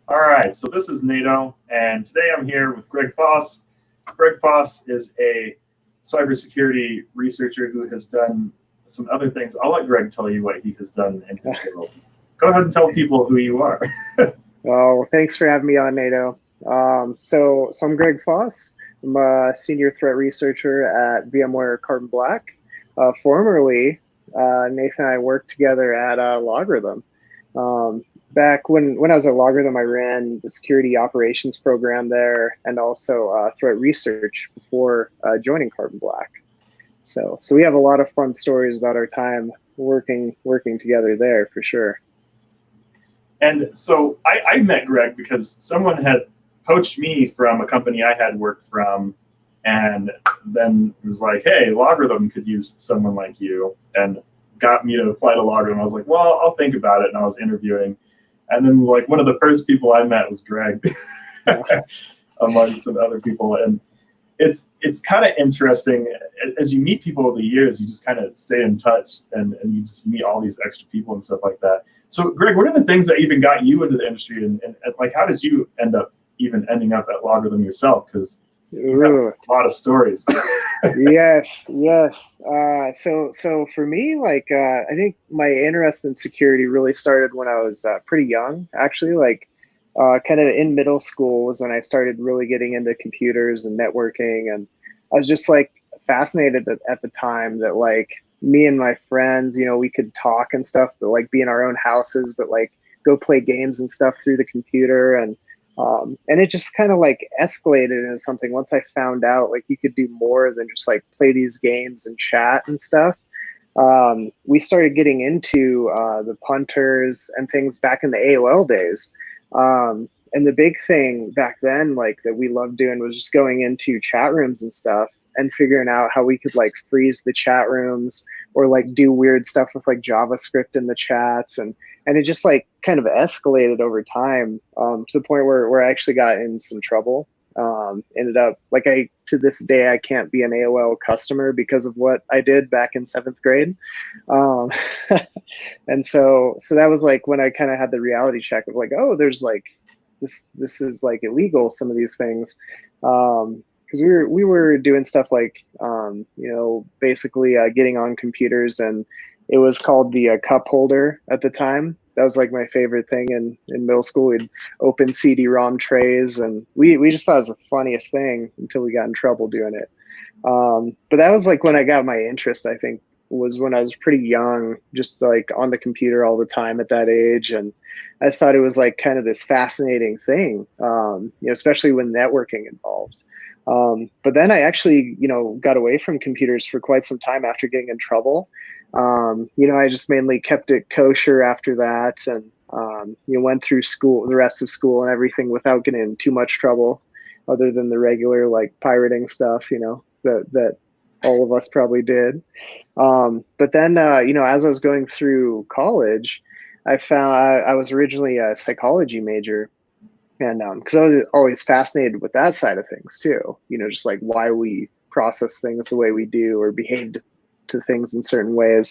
All right, so this is NATO, and today I'm here with Greg Foss. Greg Foss is a cybersecurity researcher who has done some other things. I'll let Greg tell you what he has done in his world. Go ahead and tell people who you are. Well, thanks for having me on, NATO. So I'm Greg Foss. I'm a senior threat researcher at VMware Carbon Black. Formerly, Nathan and I worked together at Logarithm. Back when I was at Logarithm, I ran the security operations program there and also threat research before joining Carbon Black. So we have a lot of fun stories about our time working together there for sure. And so I met Greg because someone had poached me from a company I had worked from, and then was like, hey, Logarithm could use someone like you, and got me to apply to Logarithm. I was like, well, I'll think about it. And I was interviewing. And then like one of the first people I met was Greg among some other people. And it's kind of interesting. As you meet people over the years, you just kind of stay in touch and you just meet all these extra people and stuff like that. So Greg, what are the things that even got you into the industry, and like how did you end up ending up at Logarithm yourself? Because you have a lot of stories. Yes. So for me, like I think my interest in security really started when I was pretty young. Actually, like kind of in middle school was when I started really getting into computers and networking, and I was just like fascinated at the time that like me and my friends, we could talk and stuff, but like be in our own houses, but like go play games and stuff through the computer. And it just kind of like escalated into something once I found out like you could do more than just like play these games and chat and stuff. We started getting into the punters and things back in the AOL days. And the big thing back then, like that we loved doing was just going into chat rooms and stuff and figuring out how we could like freeze the chat rooms or like do weird stuff with like JavaScript in the chats. And it just like kind of escalated over time to the point where I actually got in some trouble. Ended up like to this day, I can't be an AOL customer because of what I did back in 7th grade. And so that was like when I kind of had the reality check of like, oh, there's like, this is like illegal, some of these things. Because we were doing stuff like, basically getting on computers, and it was called the cup holder at the time. That was like my favorite thing in middle school. We'd open CD-ROM trays, and we just thought it was the funniest thing until we got in trouble doing it. But that was like when I got my interest, I think, was when I was pretty young, just like on the computer all the time at that age. And I thought it was like kind of this fascinating thing, especially when networking involved. But then I actually, got away from computers for quite some time after getting in trouble. I just mainly kept it kosher after that, and went through the rest of school and everything without getting in too much trouble, other than the regular like pirating stuff, that all of us probably did. But then, as I was going through college, I found I was originally a psychology major. And because I was always fascinated with that side of things too, just like why we process things the way we do or behave to things in certain ways.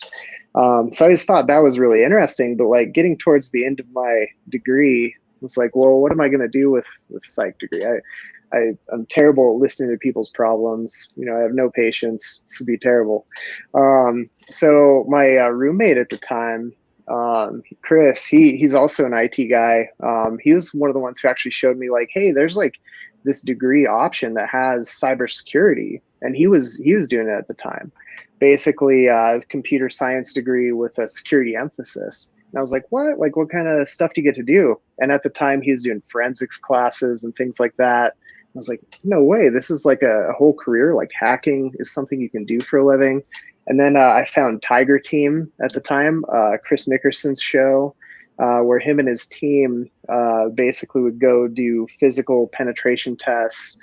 So I always thought that was really interesting. But like getting towards the end of my degree, was like, well, what am I going to do with psych degree? I'm terrible at listening to people's problems. I have no patience. This would be terrible. So my roommate at the time, Chris, he's also an IT guy. He was one of the ones who actually showed me like, hey, there's like this degree option that has cybersecurity, and he was doing it at the time. Basically, a computer science degree with a security emphasis. And I was like, what? Like, what kind of stuff do you get to do? And at the time, he was doing forensics classes and things like that. I was like, no way. This is like a whole career. Like hacking is something you can do for a living. And then I found Tiger Team at the time, Chris Nickerson's show, where him and his team basically would go do physical penetration tests,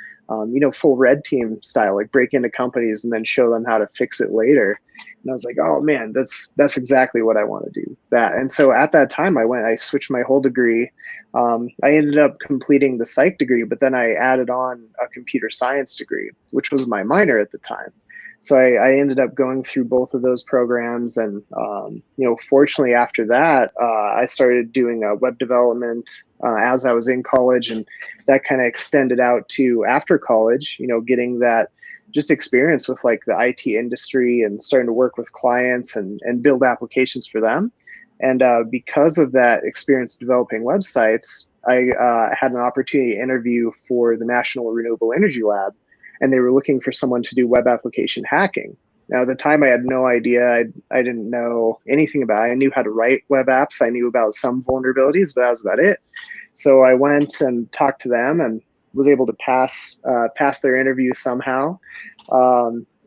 full red team style, like break into companies and then show them how to fix it later. And I was like, oh man, that's exactly what I want to do. And so at that time I switched my whole degree. I ended up completing the psych degree, but then I added on a computer science degree, which was my minor at the time. So I ended up going through both of those programs, and fortunately after that, I started doing web development as I was in college, and that kind of extended out to after college. Getting that just experience with like the IT industry and starting to work with clients and build applications for them. And because of that experience developing websites, I had an opportunity to interview for the National Renewable Energy Lab, and they were looking for someone to do web application hacking. Now, at the time, I had no idea. I didn't know anything about it. I knew how to write web apps. I knew about some vulnerabilities, but that was about it. So I went and talked to them and was able to pass their interview somehow.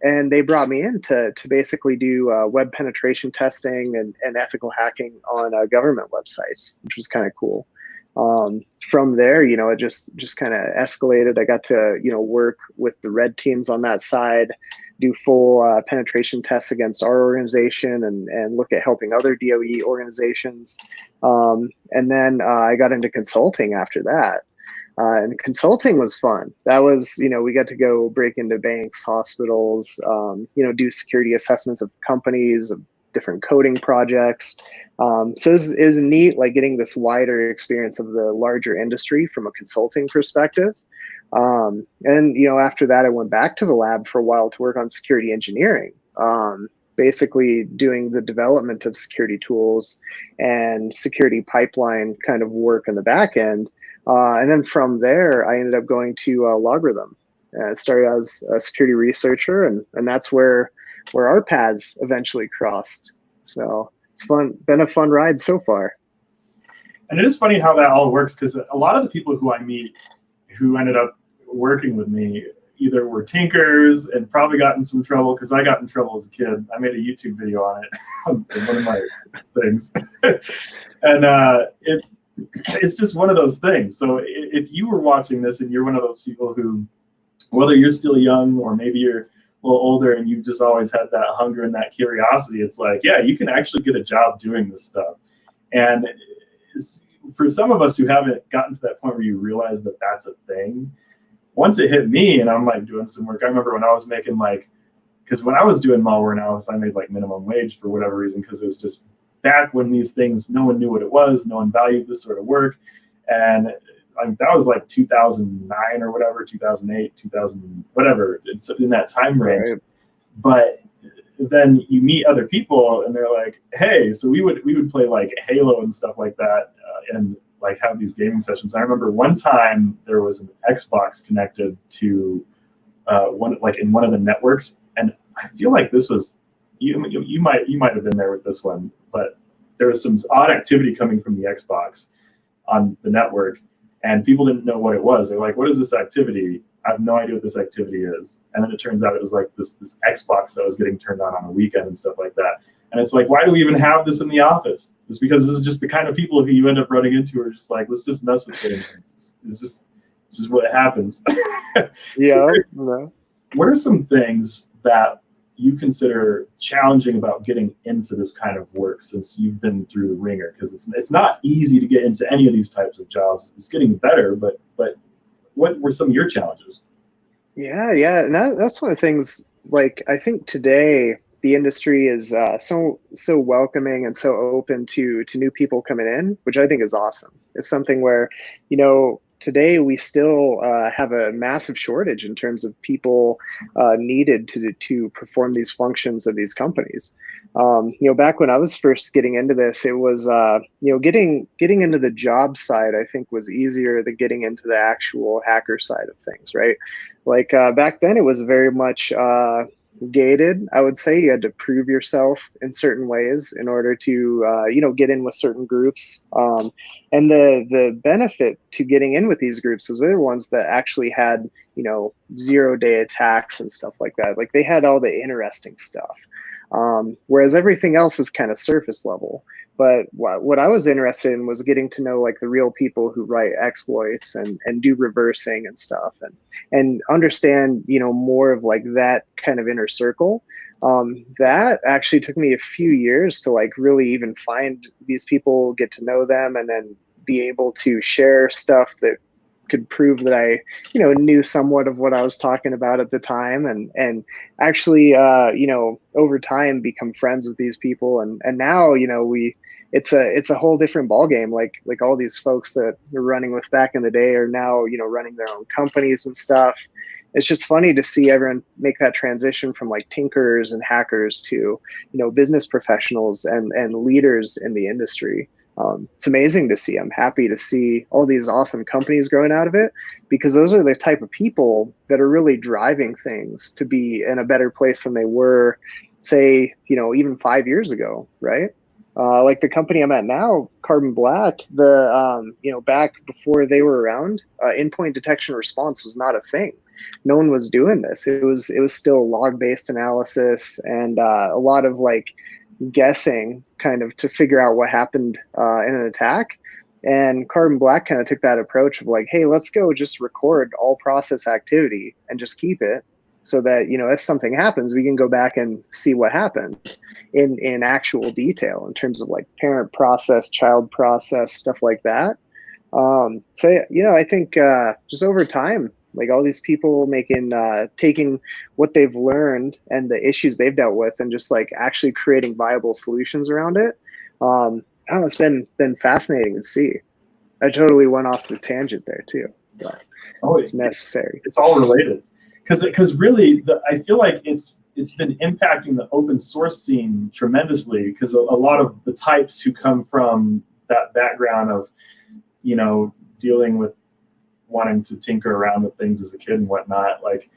And they brought me in to basically do web penetration testing and ethical hacking on government websites, which was kind of cool. From there, it just kind of escalated. I got to, work with the red teams on that side, do full penetration tests against our organization and look at helping other DOE organizations. And then I got into consulting after that. And consulting was fun. That was, we got to go break into banks, hospitals, do security assessments of companies, of different coding projects. So it was neat, like getting this wider experience of the larger industry from a consulting perspective. And, after that, I went back to the lab for a while to work on security engineering, basically doing the development of security tools and security pipeline kind of work in the back end. And then from there, I ended up going to Logarithm. Started as a security researcher, and that's where our paths eventually crossed. So it's been a fun ride so far. And it is funny how that all works, because a lot of the people who I meet who ended up working with me either were tinkers and probably got in some trouble, because I got in trouble as a kid. I made a YouTube video on it, on one of my things. And it's just one of those things. So if you were watching this and you're one of those people who, whether you're still young or maybe you're a little older and you've just always had that hunger and that curiosity, it's like, yeah, you can actually get a job doing this stuff. And for some of us who haven't gotten to that point where you realize that that's a thing, once it hit me and I'm like doing some work, I remember when I was making because when I was doing malware analysis, I made like minimum wage for whatever reason, because it was just back when these things, no one knew what it was, no one valued this sort of work. And that was like 2009 or whatever, 2008, 2000, whatever. It's in that time range. Right. But then you meet other people and they're like, hey, so we would play like Halo and stuff like that, and like have these gaming sessions. I remember one time there was an Xbox connected to one of the networks, and I feel like this was you might have been there with this one, but there was some odd activity coming from the Xbox on the network, and people didn't know what it was. They're like, what is this activity? I have no idea what this activity is. And then it turns out it was like this Xbox that was getting turned on a weekend and stuff like that. And it's like, why do we even have this in the office? It's because this is just the kind of people who you end up running into are just like, let's just mess with things. This is what happens. Yeah. So what are some things that you consider challenging about getting into this kind of work, since you've been through the ringer? Because it's not easy to get into any of these types of jobs. It's getting better, but what were some of your challenges? Yeah, and that's one of the things. Like, I think today the industry is so welcoming and so open to new people coming in, which I think is awesome. It's something where, today we still have a massive shortage in terms of people needed to perform these functions of these companies. Back when I was first getting into this, it was getting into the job side, I think, was easier than getting into the actual hacker side of things, right? Like back then, it was very much gated. I would say you had to prove yourself in certain ways in order to get in with certain groups. And the benefit to getting in with these groups was they're ones that actually had 0-day attacks and stuff like that. Like, they had all the interesting stuff, whereas everything else is kind of surface level. But what I was interested in was getting to know like the real people who write exploits and do reversing and stuff, and understand more of like that kind of inner circle. That actually took me a few years to like really even find these people, get to know them, and then be able to share stuff that could prove that I, knew somewhat of what I was talking about at the time, and actually, over time become friends with these people, and now, it's a whole different ballgame. Like all these folks that were running with back in the day are now, running their own companies and stuff. It's just funny to see everyone make that transition from like tinkerers and hackers to, business professionals and leaders in the industry. It's amazing to see. I'm happy to see all these awesome companies growing out of it, because those are the type of people that are really driving things to be in a better place than they were, say, even 5 years ago, right? Like the company I'm at now, Carbon Black, back before they were around, endpoint detection response was not a thing. No one was doing this. It was still log-based analysis and a lot of like guessing kind of to figure out what happened in an attack. And Carbon Black kind of took that approach of like, hey, let's go just record all process activity and just keep it so that, if something happens, we can go back and see what happened in actual detail in terms of like parent process, child process, stuff like that. I think just over time, like all these people taking what they've learned and the issues they've dealt with and just like actually creating viable solutions around it. I don't know, it's been fascinating to see. I totally went off the tangent there too, but it's necessary. It's all related, because really, I feel like it's been impacting the open source scene tremendously, because a lot of the types who come from that background of, dealing with wanting to tinker around with things as a kid and whatnot, like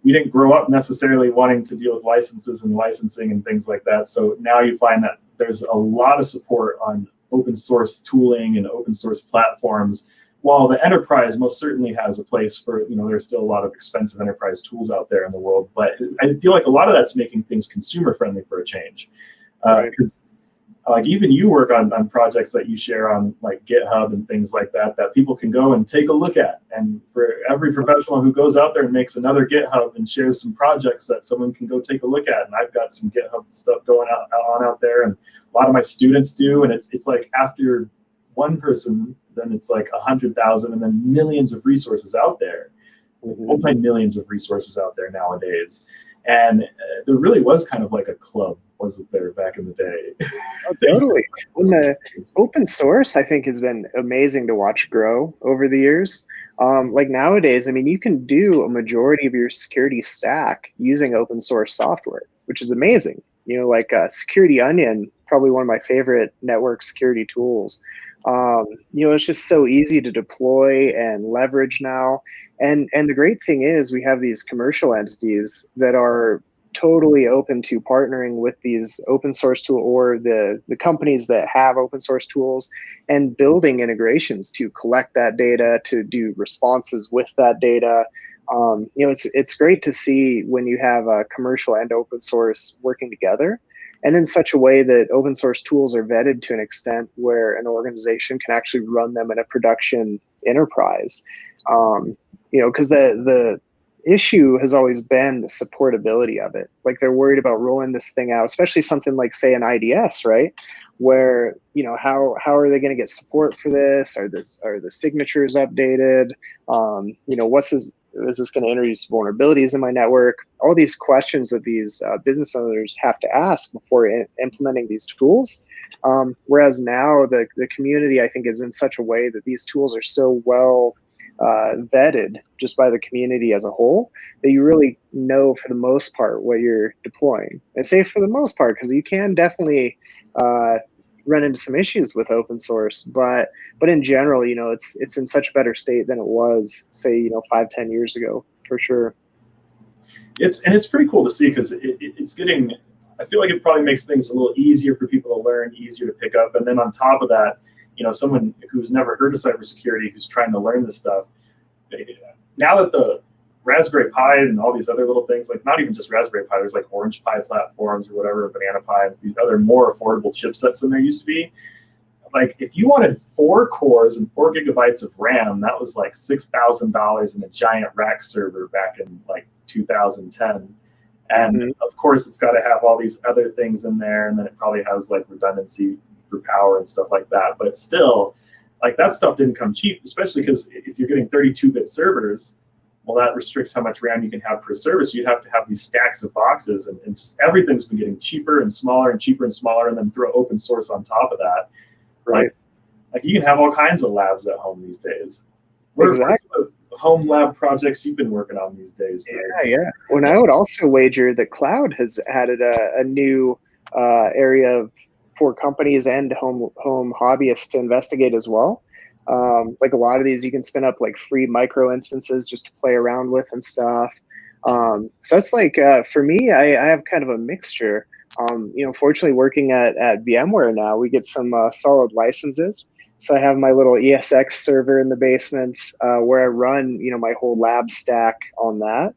we didn't grow up necessarily wanting to deal with licenses and licensing and things like that. So now you find that there's a lot of support on open source tooling and open source platforms. While the enterprise most certainly has a place for, there's still a lot of expensive enterprise tools out there in the world, but I feel like a lot of that's making things consumer friendly for a change. Because like even you work on projects that you share on like GitHub and things like that people can go and take a look at. And for every professional who goes out there and makes another GitHub and shares some projects that someone can go take a look at. And I've got some GitHub stuff going on out there, and a lot of my students do. And it's like after one person, then it's like 100,000, and then millions of resources out there, multi-millions of resources out there nowadays. And there really was kind of like a club, wasn't there, back in the day? Oh, totally. When the open source, I think, has been amazing to watch grow over the years. Like nowadays, I mean, you can do a majority of your security stack using open source software, which is amazing. Like Security Onion, probably one of my favorite network security tools. It's just so easy to deploy and leverage now. And the great thing is we have these commercial entities that are totally open to partnering with these open source tool or the companies that have open source tools and building integrations to collect that data, to do responses with that data. It's great to see when you have commercial and open source working together, and in such a way that open source tools are vetted to an extent where an organization can actually run them in a production enterprise. Because the issue has always been the supportability of it. Like they're worried about rolling this thing out, especially something like, say, an IDS, right? Where, how are they going to get support for this? Are the signatures updated? Is this going to introduce vulnerabilities in my network? All these questions that these business owners have to ask before implementing these tools. Whereas now the community, I think, is in such a way that these tools are so well vetted just by the community as a whole that you really know for the most part what you're deploying. I say for the most part because you can definitely run into some issues with open source, but in general, it's in such a better state than it was, say, 5-10 years ago, for sure. It's pretty cool to see, because it's getting, I feel like it probably makes things a little easier for people to learn, easier to pick up. And then on top of that, someone who's never heard of cybersecurity, who's trying to learn this stuff, now that the Raspberry Pi and all these other little things, like not even just Raspberry Pi, there's like Orange Pi platforms or whatever, Banana Pi, these other more affordable chipsets than there used to be. Like if you wanted 4 cores and 4 gigabytes of RAM, that was like $6,000 in a giant rack server back in like 2010. And of course, it's got to have all these other things in there, and then it probably has like redundancy for power and stuff like that. But still, like that stuff didn't come cheap, especially because if you're getting 32-bit servers, well, that restricts how much RAM you can have per server. So you'd have to have these stacks of boxes, and just everything's been getting cheaper and smaller and cheaper and smaller, and then throw open source on top of that. Right. Like you can have all kinds of labs at home these days. What Exactly. are some of the home lab projects you've been working on these days, Greg? Yeah. Well, I would also wager that cloud has added a new area for companies and home hobbyists to investigate as well. Like a lot of these, you can spin up like free micro instances just to play around with and stuff. So that's like for me, I have kind of a mixture. Fortunately, working at VMware now, we get some solid licenses. So I have my little ESX server in the basement where I run, my whole lab stack on that.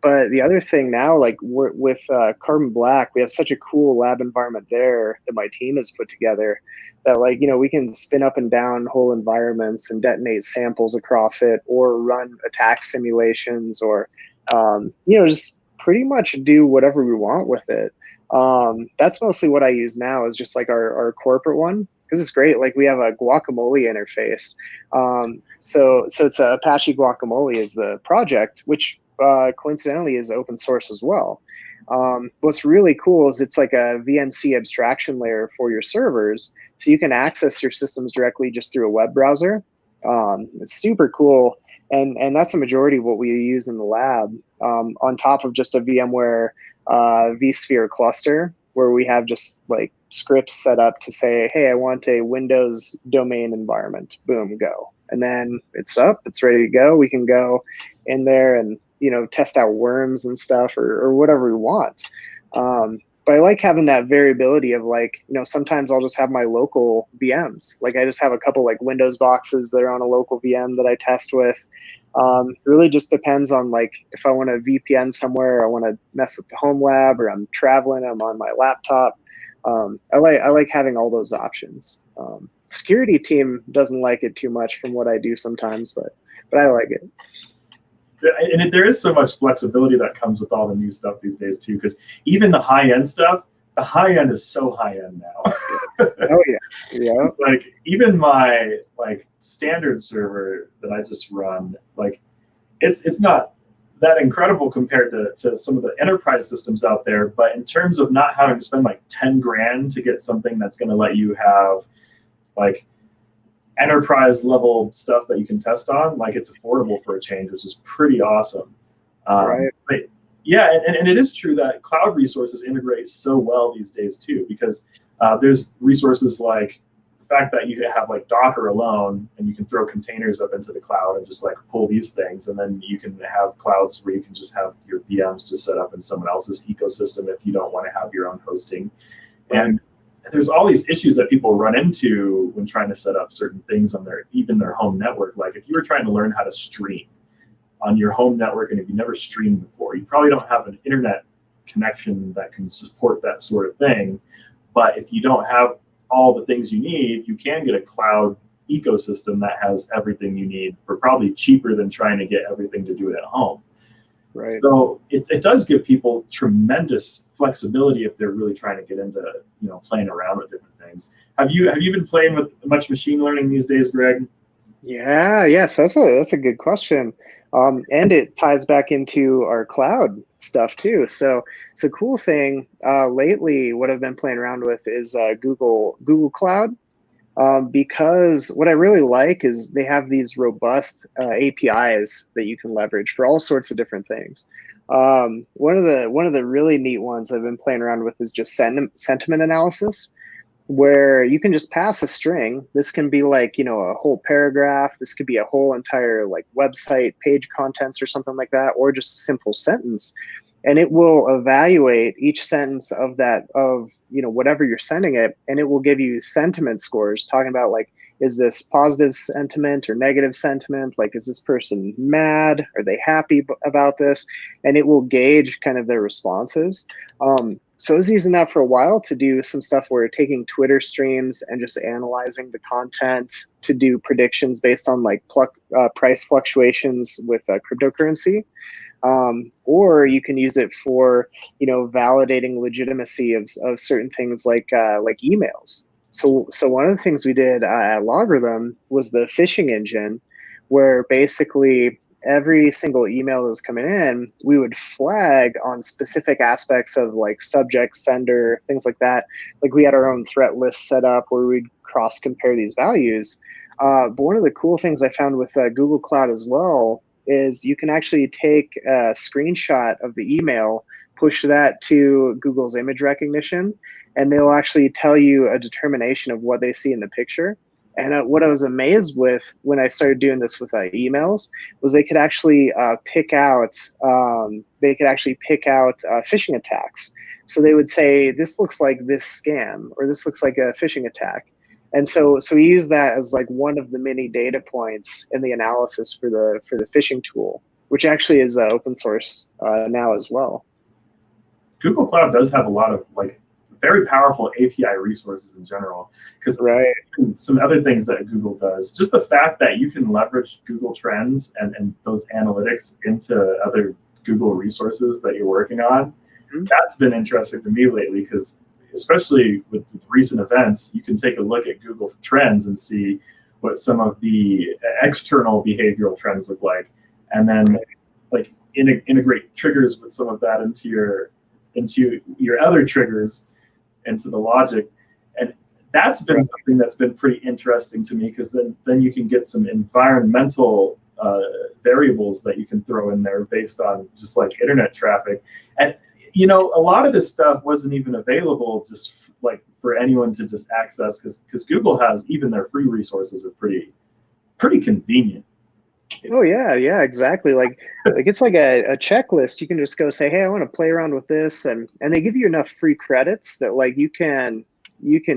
But the other thing now, like with Carbon Black, we have such a cool lab environment there that my team has put together that we can spin up and down whole environments and detonate samples across it, or run attack simulations, or just pretty much do whatever we want with it. That's mostly what I use now, is just like our corporate one, because it's great. Like we have a guacamole interface. So it's a Apache Guacamole is the project, which coincidentally is open source as well. What's really cool is it's like a VNC abstraction layer for your servers, so you can access your systems directly just through a web browser. It's super cool, and that's the majority of what we use in the lab, on top of just a VMware vSphere cluster, where we have just like scripts set up to say, hey, I want a Windows domain environment. Boom, go. And then it's up, it's ready to go. We can go in there and test out worms and stuff, or whatever we want. But I like having that variability of sometimes I'll just have my local VMs. Like I just have a couple like Windows boxes that are on a local VM that I test with. Really just depends on if I want to VPN somewhere, I want to mess with the home lab, or I'm traveling, I'm on my laptop. I like having all those options. Security team doesn't like it too much from what I do sometimes, but I like it. And there is so much flexibility that comes with all the new stuff these days too, because even the high-end stuff, the high-end is so high-end now. Oh yeah. It's like even my standard server that I just run, it's not that incredible compared to some of the enterprise systems out there, but in terms of not having to spend 10 grand to get something that's going to let you have enterprise level stuff that you can test on, it's affordable for a change, which is pretty awesome. Right. But yeah, and it is true that cloud resources integrate so well these days too, because there's resources like the fact that you have Docker alone, and you can throw containers up into the cloud and just pull these things, and then you can have clouds where you can just have your VMs just set up in someone else's ecosystem if you don't want to have your own hosting. And there's all these issues that people run into when trying to set up certain things on even their home network. Like if you were trying to learn how to stream on your home network, and if you never streamed before, you probably don't have an internet connection that can support that sort of thing. But if you don't have all the things you need, you can get a cloud ecosystem that has everything you need for probably cheaper than trying to get everything to do it at home. Right. So it does give people tremendous flexibility if they're really trying to get into playing around with different things. Have you been playing with much machine learning these days, Greg? Yes, that's a good question, and it ties back into our cloud stuff too. So cool thing lately, what I've been playing around with is Google Cloud. Because what I really like is they have these robust APIs that you can leverage for all sorts of different things. One of the really neat ones I've been playing around with is just sentiment analysis, where you can just pass a string. This can be a whole paragraph. This could be a whole entire website page contents or something like that, or just a simple sentence. And it will evaluate each sentence of whatever you're sending it, and it will give you sentiment scores talking about is this positive sentiment or negative sentiment? Is this person mad? Are they happy about this? And it will gauge kind of their responses. So I was using that for a while to do some stuff where taking Twitter streams and just analyzing the content to do predictions based on price fluctuations with cryptocurrency. Or you can use it for, validating legitimacy of certain things like emails. So one of the things we did at Logarithm was the phishing engine, where basically every single email that was coming in, we would flag on specific aspects of like subject, sender, things like that. Like we had our own threat list set up where we'd cross compare these values. But one of the cool things I found with Google Cloud as well is you can actually take a screenshot of the email, push that to Google's image recognition, and they'll actually tell you a determination of what they see in the picture. And what I was amazed with when I started doing this with emails was they could actually pick out phishing attacks. So they would say, this looks like this scam, or this looks like a phishing attack. And so we use that as like one of the many data points in the analysis for the phishing tool, which actually is open source now as well. Google Cloud does have a lot of like very powerful API resources in general, because some other things that Google does, just the fact that you can leverage Google Trends and those analytics into other Google resources that you're working on, that's been interesting to me lately, because especially with recent events, you can take a look at Google Trends and see what some of the external behavioral trends look like, and then like integrate triggers with some of that into your other triggers, into the logic. And that's been something that's been pretty interesting to me, because then you can get some environmental variables that you can throw in there based on just like internet traffic. And a lot of this stuff wasn't even available just like for anyone to just access, because Google has, even their free resources are pretty convenient. Oh yeah, exactly. Like it's like a checklist. You can just go say, hey, I want to play around with this, and they give you enough free credits that like you can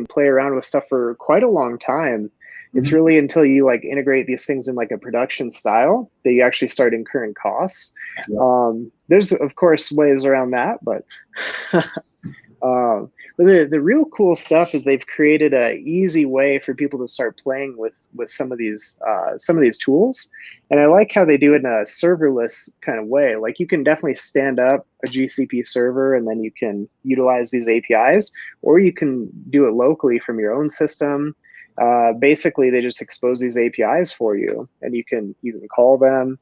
play around with stuff for quite a long time. It's really until you like integrate these things in like a production style that you actually start incurring costs. There's of course ways around that, but the real cool stuff is they've created a easy way for people to start playing with some of these tools. And I like how they do it in a serverless kind of way. Like you can definitely stand up a GCP server and then you can utilize these APIs, or you can do it locally from your own system. Basically, they just expose these APIs for you, and you can call them.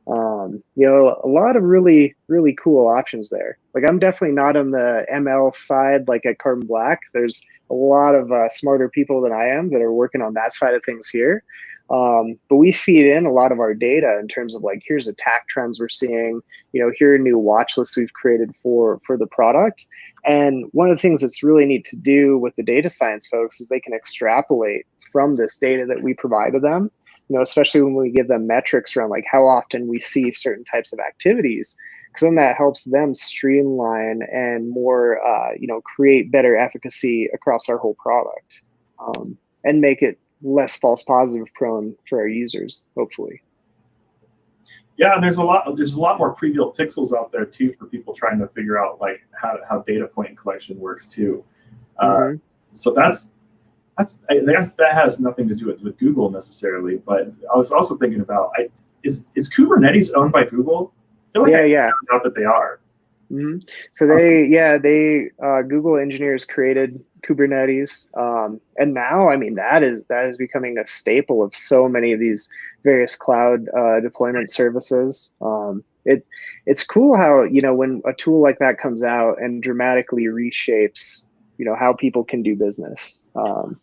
A lot of really, really cool options there. Like I'm definitely not on the ML side like at Carbon Black. There's a lot of smarter people than I am that are working on that side of things here. But we feed in a lot of our data in terms of like, here's attack trends we're seeing, here are new watch lists we've created for the product. And one of the things that's really neat to do with the data science folks is they can extrapolate from this data that we provide to them, especially when we give them metrics around like how often we see certain types of activities, because then that helps them streamline and more, create better efficacy across our whole product, and make it less false positive prone for our users, hopefully. Yeah, and there's a lot more pre-built pixels out there too for people trying to figure out like how data point collection works too. So that has nothing to do with Google necessarily, but I was also thinking about, is Kubernetes owned by Google? I feel like I found out that they are. So Google engineers created Kubernetes, and now that is becoming a staple of so many of these various cloud deployment services. It's cool how when a tool like that comes out and dramatically reshapes how people can do business, and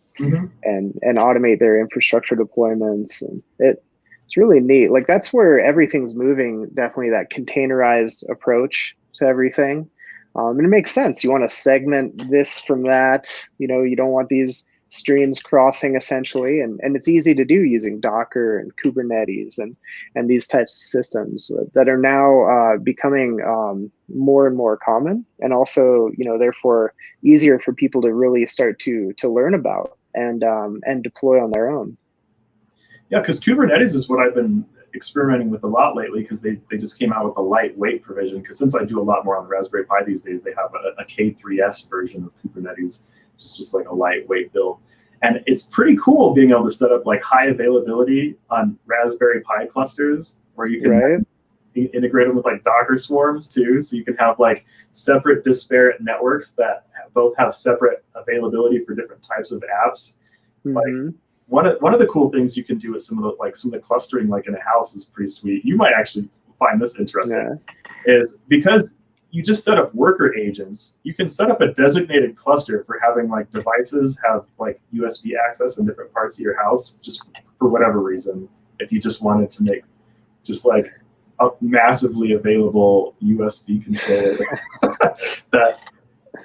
automate their infrastructure deployments, and it's really neat. Like that's where everything's moving. Definitely that containerized approach to everything. And it makes sense. You want to segment this from that. You don't want these streams crossing essentially. And it's easy to do using Docker and Kubernetes and these types of systems that are now becoming more and more common, and also, therefore easier for people to really start to learn about and deploy on their own. Yeah, because Kubernetes is what I've been experimenting with a lot lately, because they just came out with a lightweight provision. Because since I do a lot more on the Raspberry Pi these days, they have a K3S version of Kubernetes, just like a lightweight build. And it's pretty cool being able to set up like high availability on Raspberry Pi clusters, where you can integrate them with like Docker swarms too, so you can have like separate disparate networks that both have separate availability for different types of apps. Mm-hmm. Like one of the cool things you can do with some of the clustering like in a house is pretty sweet. You might actually find this interesting. Yeah. Is because you just set up worker agents, you can set up a designated cluster for having like devices have like USB access in different parts of your house, just for whatever reason. If you just wanted to make just like a massively available USB controller that,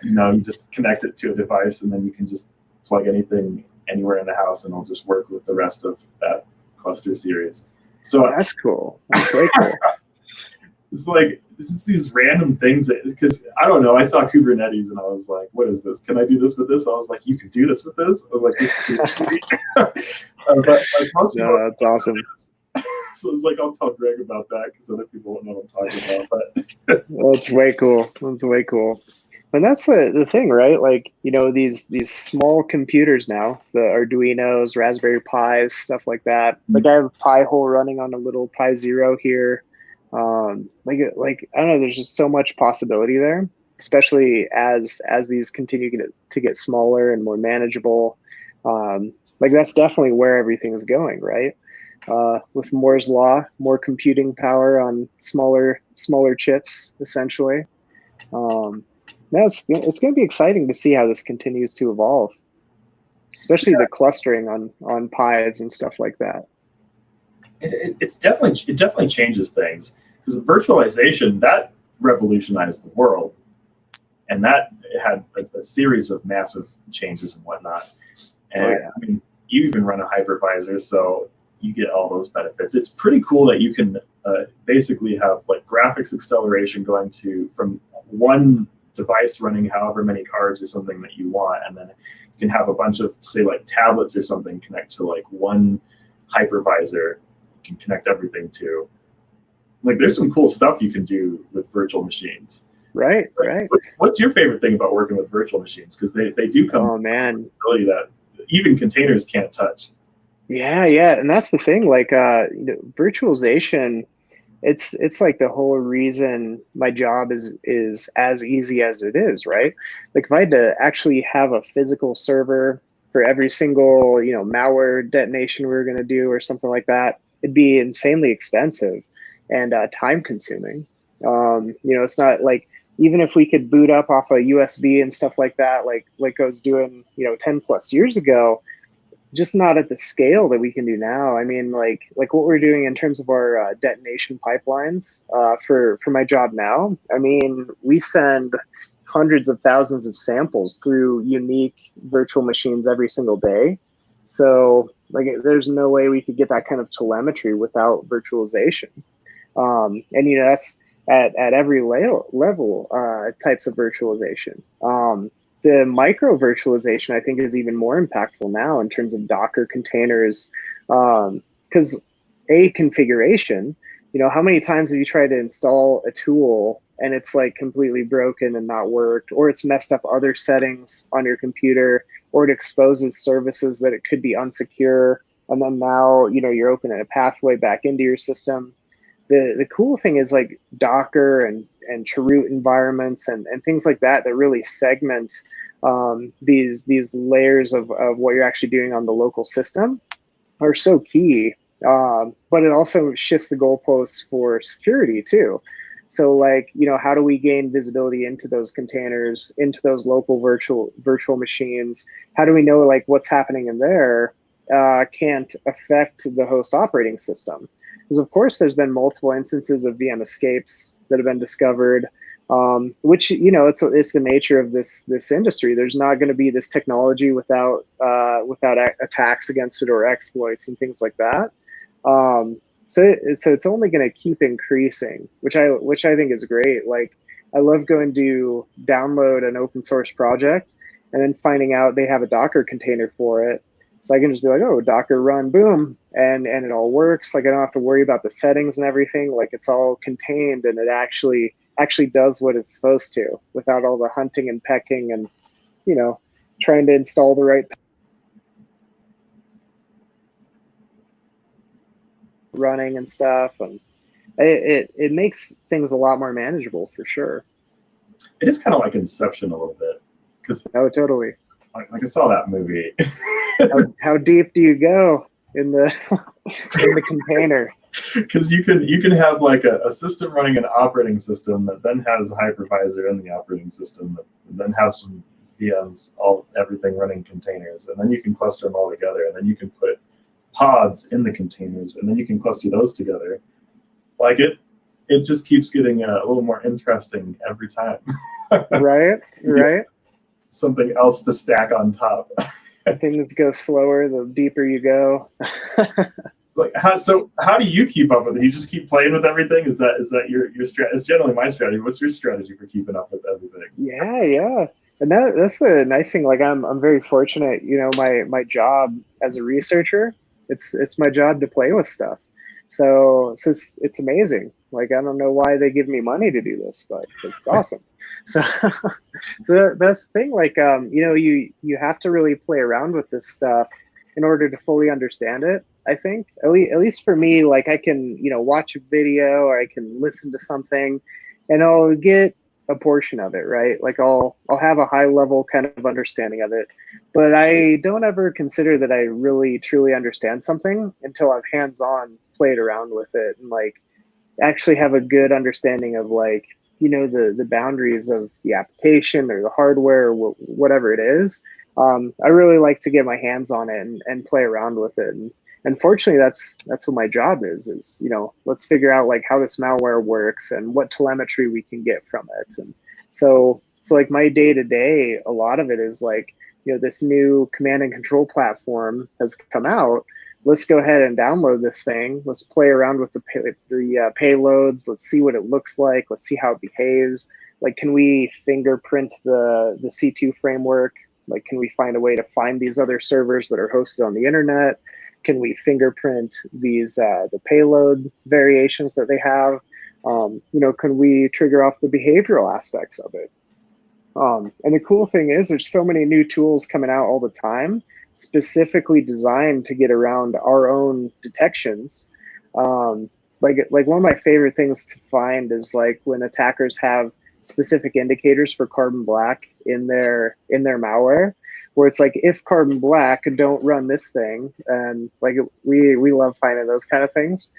you know, you just connect it to a device and then you can just plug anything anywhere in the house and it'll just work with the rest of that cluster series. So that's cool. That's very cool. It's like, this is these random things because I don't know, I saw Kubernetes and I was like, what is this? Can I do this with this? I was like, you could do this with this? I was like, but like most people, that's awesome. So it's like, I'll tell Greg about that because other people won't know what I'm talking about. But that's way cool. That's way cool. And that's the thing, right? Like, you know, these small computers now, the Arduinos, Raspberry Pis, stuff like that. Like I have Pi-hole running on a little Pi Zero here. Like I don't know, there's just so much possibility there, especially as these continue to get smaller and more manageable. Like that's definitely where everything is going, right? With Moore's law, more computing power on smaller chips, essentially. It's going to be exciting to see how this continues to evolve, especially the clustering on Pis and stuff like that. It definitely changes things because virtualization that revolutionized the world, and that had a series of massive changes and whatnot. And I mean, you even run a hypervisor, so you get all those benefits. It's pretty cool that you can basically have like graphics acceleration going from one device running however many cards or something that you want, and then you can have a bunch of, say, like tablets or something connect to like one hypervisor. You can connect everything to. Like, there's some cool stuff you can do with virtual machines. Right, right. What's your favorite thing about working with virtual machines? Because they do come with ability that even containers can't touch. Yeah, and that's the thing. Like, you know, virtualization, it's like the whole reason my job is as easy as it is, right? Like, if I had to actually have a physical server for every single, you know, malware detonation we were going to do or something like that, it'd be insanely expensive and time consuming. You know, it's not like, even if we could boot up off a USB and stuff like that, like I was doing, you know, 10 plus years ago, just not at the scale that we can do now. I mean, like what we're doing in terms of our detonation pipelines for my job now. I mean, we send hundreds of thousands of samples through unique virtual machines every single day. So like, there's no way we could get that kind of telemetry without virtualization. And you know, that's at every level types of virtualization. The micro virtualization, I think, is even more impactful now in terms of Docker containers, because configuration, you know, how many times have you tried to install a tool and it's like completely broken and not worked, or it's messed up other settings on your computer, or it exposes services that it could be unsecure, and then now, you know, you're opening a pathway back into your system. The cool thing is like Docker and Chroot environments and things like that really segment these layers of what you're actually doing on the local system are so key. But it also shifts the goalposts for security too. So like, you know, how do we gain visibility into those containers, into those local virtual machines? How do we know like what's happening in there can't affect the host operating system? Because of course there's been multiple instances of VM escapes that have been discovered, which, you know, it's the nature of this industry. There's not going to be this technology without attacks against it or exploits and things like that. So it's only going to keep increasing, which I think is great. Like, I love going to download an open source project and then finding out they have a Docker container for it. So I can just be like, oh, Docker run, boom, and it all works. Like, I don't have to worry about the settings and everything. Like, it's all contained and it actually does what it's supposed to without all the hunting and pecking and, you know, trying to install the right running and stuff. And it makes things a lot more manageable for sure. It is kind of like Inception a little bit, because Oh, totally. like I saw that movie. How deep do you go in the in the container? Because you can have like a system running an operating system that then has a hypervisor in the operating system that then have some VMs, everything running containers, and then you can cluster them all together, and then you can put pods in the containers, and then you can cluster those together. Like it just keeps getting a little more interesting every time. Right. Something else to stack on top. Things go slower the deeper you go. Like how do you keep up with it? You just keep playing with everything? Is that your strategy? It's generally my strategy. What's your strategy for keeping up with everything? Yeah. And that's the nice thing. Like I'm very fortunate, my job as a researcher, it's my job to play with stuff. So it's amazing. Like I don't know why they give me money to do this, but it's awesome. So, that's the thing. Like you have to really play around with this stuff in order to fully understand it. I think at least for me, like I can watch a video or I can listen to something, and I'll get a portion of it, right? Like I'll have a high level kind of understanding of it, but I don't ever consider that I really truly understand something until I've hands-on played around with it and like actually have a good understanding of like the boundaries of the application or the hardware or whatever it is. I really like to get my hands on it and play around with it. And fortunately, that's what my job is let's figure out like how this malware works and what telemetry we can get from it. And so like my day to day, a lot of it is like, this new command and control platform has come out. Let's go ahead and download this thing. Let's play around with the payloads. Let's see what it looks like. Let's see how it behaves. Like, can we fingerprint the C2 framework? Like, can we find a way to find these other servers that are hosted on the internet? Can we fingerprint these the payload variations that they have? Can we trigger off the behavioral aspects of it? And the cool thing is there's so many new tools coming out all the time, specifically designed to get around our own detections. Like one of my favorite things to find is like when attackers have specific indicators for carbon black in their malware, where it's like, if carbon black, don't run this thing. And like we love finding those kind of things.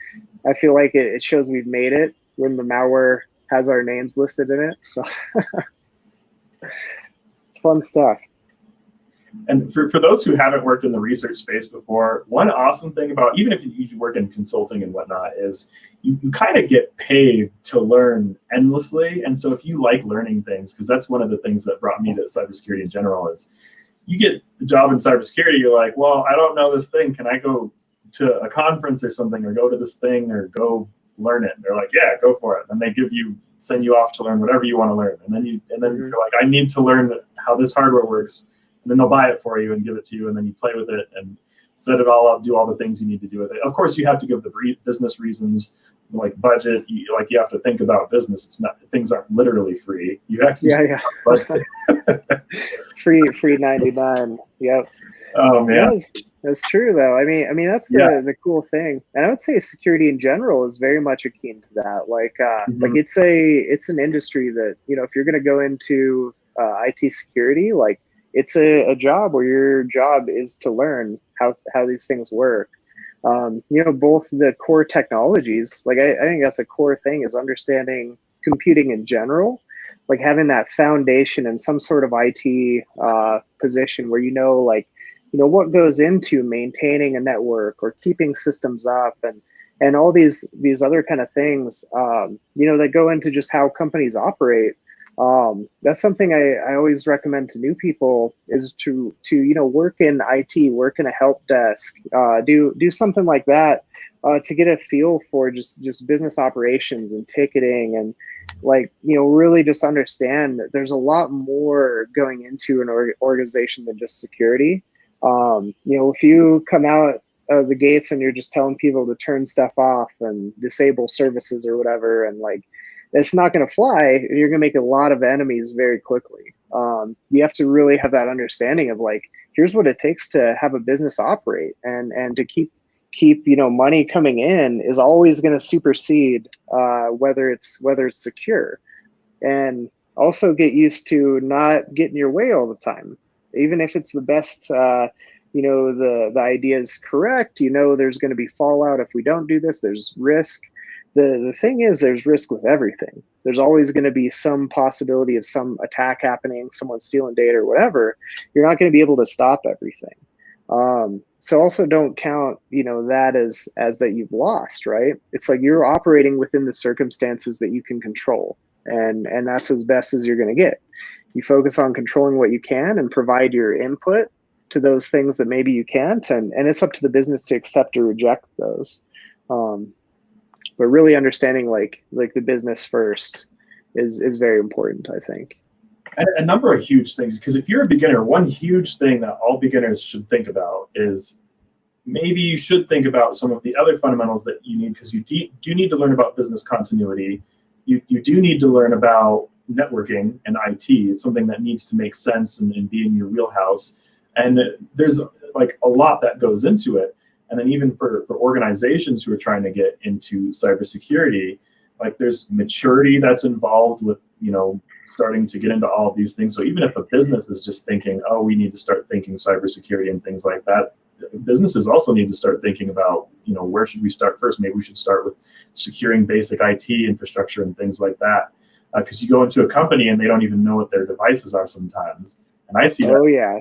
I feel like it shows we've made it when the malware has our names listed in it. So it's fun stuff. And for those who haven't worked in the research space before, one awesome thing about, even if you work in consulting and whatnot, is you kind of get paid to learn endlessly. And so if you like learning things, because that's one of the things that brought me to cybersecurity in general, is you get a job in cybersecurity, you're like, well, I don't know this thing. Can I go to a conference or something, or go to this thing, or go learn it? And they're like, yeah, go for it. And they send you off to learn whatever you want to learn. And then you're like, I need to learn how this hardware works. And then they'll buy it for you and give it to you, and then you play with it and set it all up, do all the things you need to do with it. Of course, you have to give the business reasons, like budget. You have to think about business. It's not, things aren't literally free. You have to budget. free 99. Yep. Oh man, that's true though. I mean that's the cool thing, and I would say security in general is very much akin to that. Like like it's an industry that if you're going to go into IT security, like it's a job where your job is to learn how these things work. Both the core technologies, like I think that's a core thing, is understanding computing in general, like having that foundation in some sort of IT position where what goes into maintaining a network or keeping systems up, and all these other kind of things that go into just how companies operate. That's something I always recommend to new people, is to work in IT, work in a help desk, do something like that, to get a feel for just business operations and ticketing, and really just understand that there's a lot more going into an organization than just security. If you come out of the gates and you're just telling people to turn stuff off and disable services or whatever, and it's not going to fly. You're going to make a lot of enemies very quickly. You have to really have that understanding of here's what it takes to have a business operate and to keep keep money coming in is always going to supersede whether it's secure. And also get used to not getting your way all the time, even if it's the best. The idea is correct. There's going to be fallout if we don't do this. There's risk. The thing is, there's risk with everything. There's always going to be some possibility of some attack happening, someone stealing data or whatever. You're not going to be able to stop everything. So also don't count, that as that you've lost, right? It's like you're operating within the circumstances that you can control, and that's as best as you're going to get. You focus on controlling what you can and provide your input to those things that maybe you can't, and it's up to the business to accept or reject those. But really understanding like the business first is very important, I think. And a number of huge things, because if you're a beginner, one huge thing that all beginners should think about is maybe you should think about some of the other fundamentals that you need, because you do need to learn about business continuity. You do need to learn about networking and IT. It's something that needs to make sense and be in your wheelhouse. And there's like a lot that goes into it. And then even for organizations who are trying to get into cybersecurity, like there's maturity that's involved with, starting to get into all of these things. So even if a business is just thinking, oh, we need to start thinking cybersecurity and things like that, businesses also need to start thinking about, where should we start first? Maybe we should start with securing basic IT infrastructure and things like that. Because you go into a company and they don't even know what their devices are sometimes. And I see that. Oh, yeah.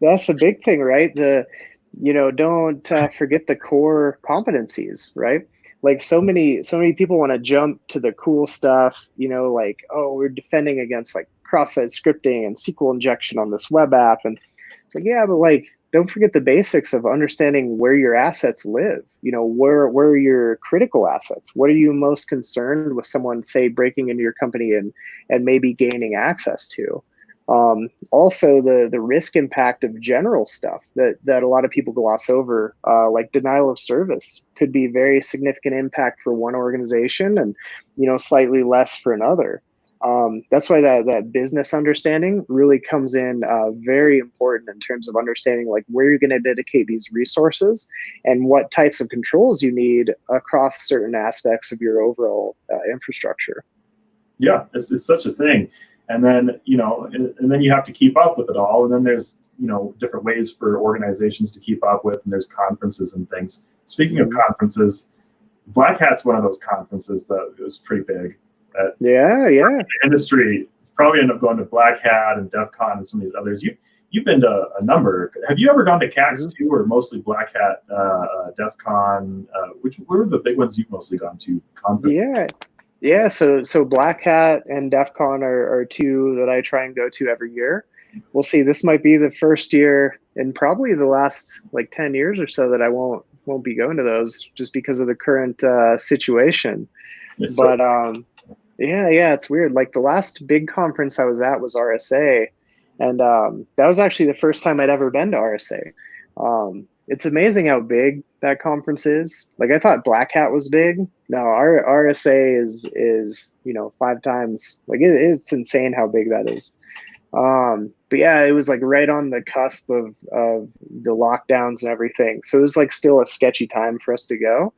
That's the big thing, right? Don't forget the core competencies, right? Like so many people want to jump to the cool stuff, like, oh, we're defending against like cross-site scripting and SQL injection on this web app. And it's like, yeah, but like, don't forget the basics of understanding where your assets live. Where are your critical assets? What are you most concerned with someone, say, breaking into your company and maybe gaining access to? Also, the risk impact of general stuff that a lot of people gloss over, like denial of service, could be very significant impact for one organization and slightly less for another. That's why that business understanding really comes in very important in terms of understanding like where you're going to dedicate these resources and what types of controls you need across certain aspects of your overall infrastructure. Yeah, it's such a thing. And then, and then you have to keep up with it all. And then there's, different ways for organizations to keep up with, and there's conferences and things. Speaking of conferences, Black Hat's one of those conferences that was pretty big. Yeah. The industry probably end up going to Black Hat and DEF CON and some of these others. You've been to a number. Have you ever gone to CAX too, or mostly Black Hat, DEF CON? What were the big ones you've mostly gone to? Conferences? Yeah. So Black Hat and DEF CON are two that I try and go to every year. We'll see. This might be the first year in probably the last like 10 years or so that I won't be going to those just because of the current situation. But yeah, it's weird. Like the last big conference I was at was RSA, and that was actually the first time I'd ever been to RSA. It's amazing how big that conference is. Like I thought Black Hat was big. No, our RSA is 5 times. Like it's insane how big that is. But yeah, it was like right on the cusp of the lockdowns and everything. So it was like still a sketchy time for us to go.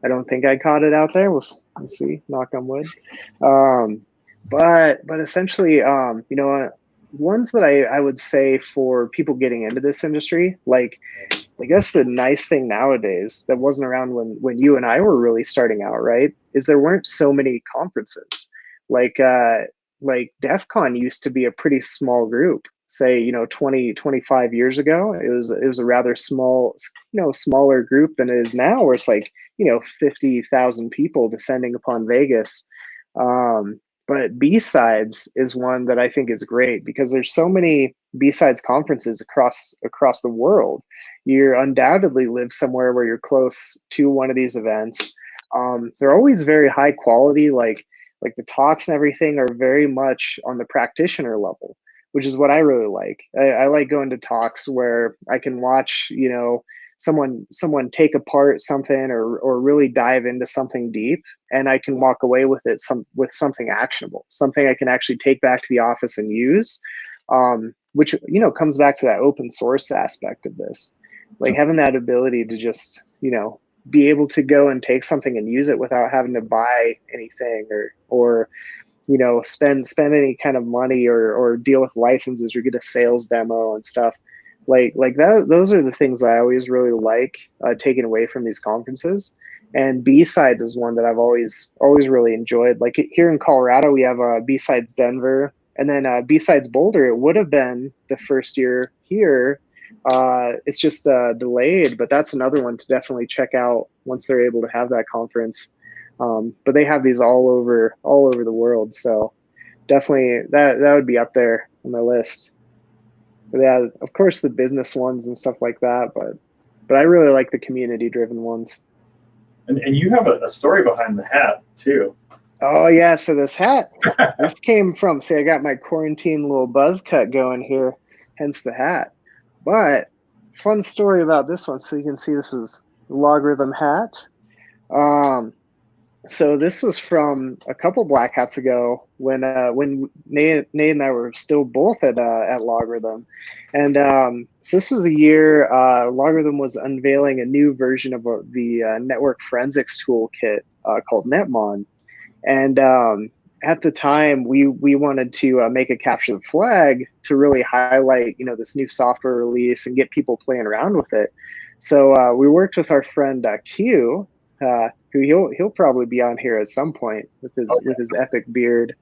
I don't think I caught it out there. We'll see. Knock on wood. But essentially, ones that I would say for people getting into this industry, like I guess the nice thing nowadays that wasn't around when you and I were really starting out, right, is there weren't so many conferences. Like DEF CON used to be a pretty small group. Say 20, 25 years ago, it was a rather small, smaller group than it is now, where it's like 50,000 people descending upon Vegas. But B-Sides is one that I think is great because there's so many B-Sides conferences across the world. You undoubtedly live somewhere where you're close to one of these events. They're always very high quality, like the talks and everything are very much on the practitioner level, which is what I really like. I like going to talks where I can watch, someone take apart something or really dive into something deep, and I can walk away with it with something actionable, something I can actually take back to the office and use, which comes back to that open source aspect of this. Like having that ability to just, be able to go and take something and use it without having to buy anything or spend any kind of money or deal with licenses or get a sales demo and stuff like that. Those are the things I always really like taking away from these conferences. And B-Sides is one that I've always really enjoyed. Like here in Colorado, we have B-Sides Denver, and then B-Sides Boulder. It would have been the first year here. It's just delayed, but that's another one to definitely check out once they're able to have that conference. But they have these all over the world, so definitely that would be up there on my list. But yeah, of course the business ones and stuff like that, but I really like the community-driven ones. And you have a story behind the hat too. Oh yeah, so this hat, this came from, see, I got my quarantine little buzz cut going here, hence the hat. But fun story about this one, so you can see this is Logarithm hat. So this was from a couple Black Hats ago when Nate and I were still both at Logarithm, and so this was a year Logarithm was unveiling a new version of the network forensics toolkit called Netmon, and at the time we wanted to make a capture the flag to really highlight this new software release and get people playing around with it. So we worked with our friend Q. Who he'll probably be on here at some point with his epic beard,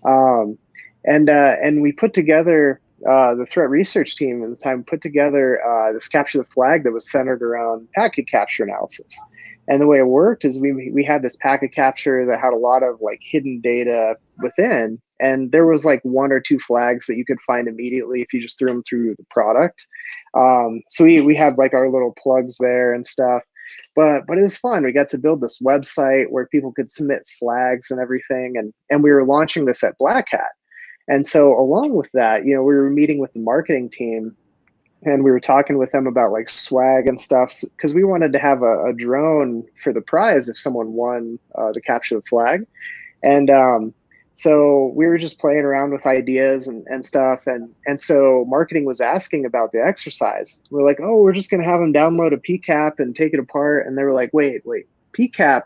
and we put together the threat research team at the time put together this capture the flag that was centered around packet capture analysis. And the way it worked is we had this packet capture that had a lot of like hidden data within, and there was like one or two flags that you could find immediately if you just threw them through the product. So we had like our little plugs there and stuff. But it was fun. We got to build this website where people could submit flags and everything. And we were launching this at Black Hat. And so along with that, we were meeting with the marketing team and we were talking with them about like swag and stuff because we wanted to have a drone for the prize if someone won to capture the flag. And so we were just playing around with ideas and stuff. And so marketing was asking about the exercise. We're like, oh, we're just going to have them download a PCAP and take it apart. And they were like, wait, PCAP.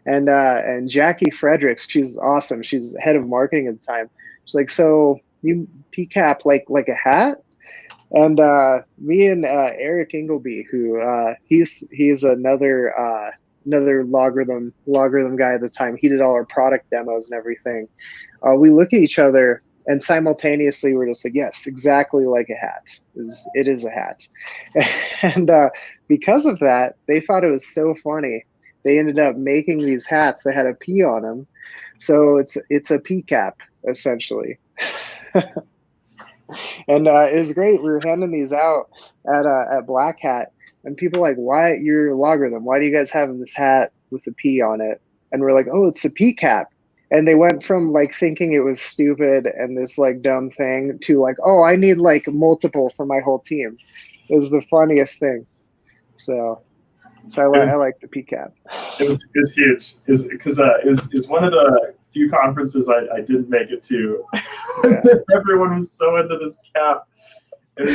And Jackie Fredericks, she's awesome. She's head of marketing at the time. She's like, so you PCAP like a hat? And me and Eric Ingleby, who he's another logarithm guy at the time. He did all our product demos and everything. We look at each other and simultaneously we're just like, yes, exactly like a hat. It is a hat. And because of that, they thought it was so funny. They ended up making these hats that had a P on them. So it's a P cap essentially. And it was great. We were handing these out at Black Hat, and people were like, why, you're Logarithm, why do you guys have this hat with a P on it? And we're like, oh, it's a P cap. And they went from like thinking it was stupid and this like dumb thing to like, oh, I need like multiple for my whole team. It was the funniest thing. So I like the P cap. It was huge. Is one of the few conferences I didn't make it to. Yeah. Everyone was so into this cap. It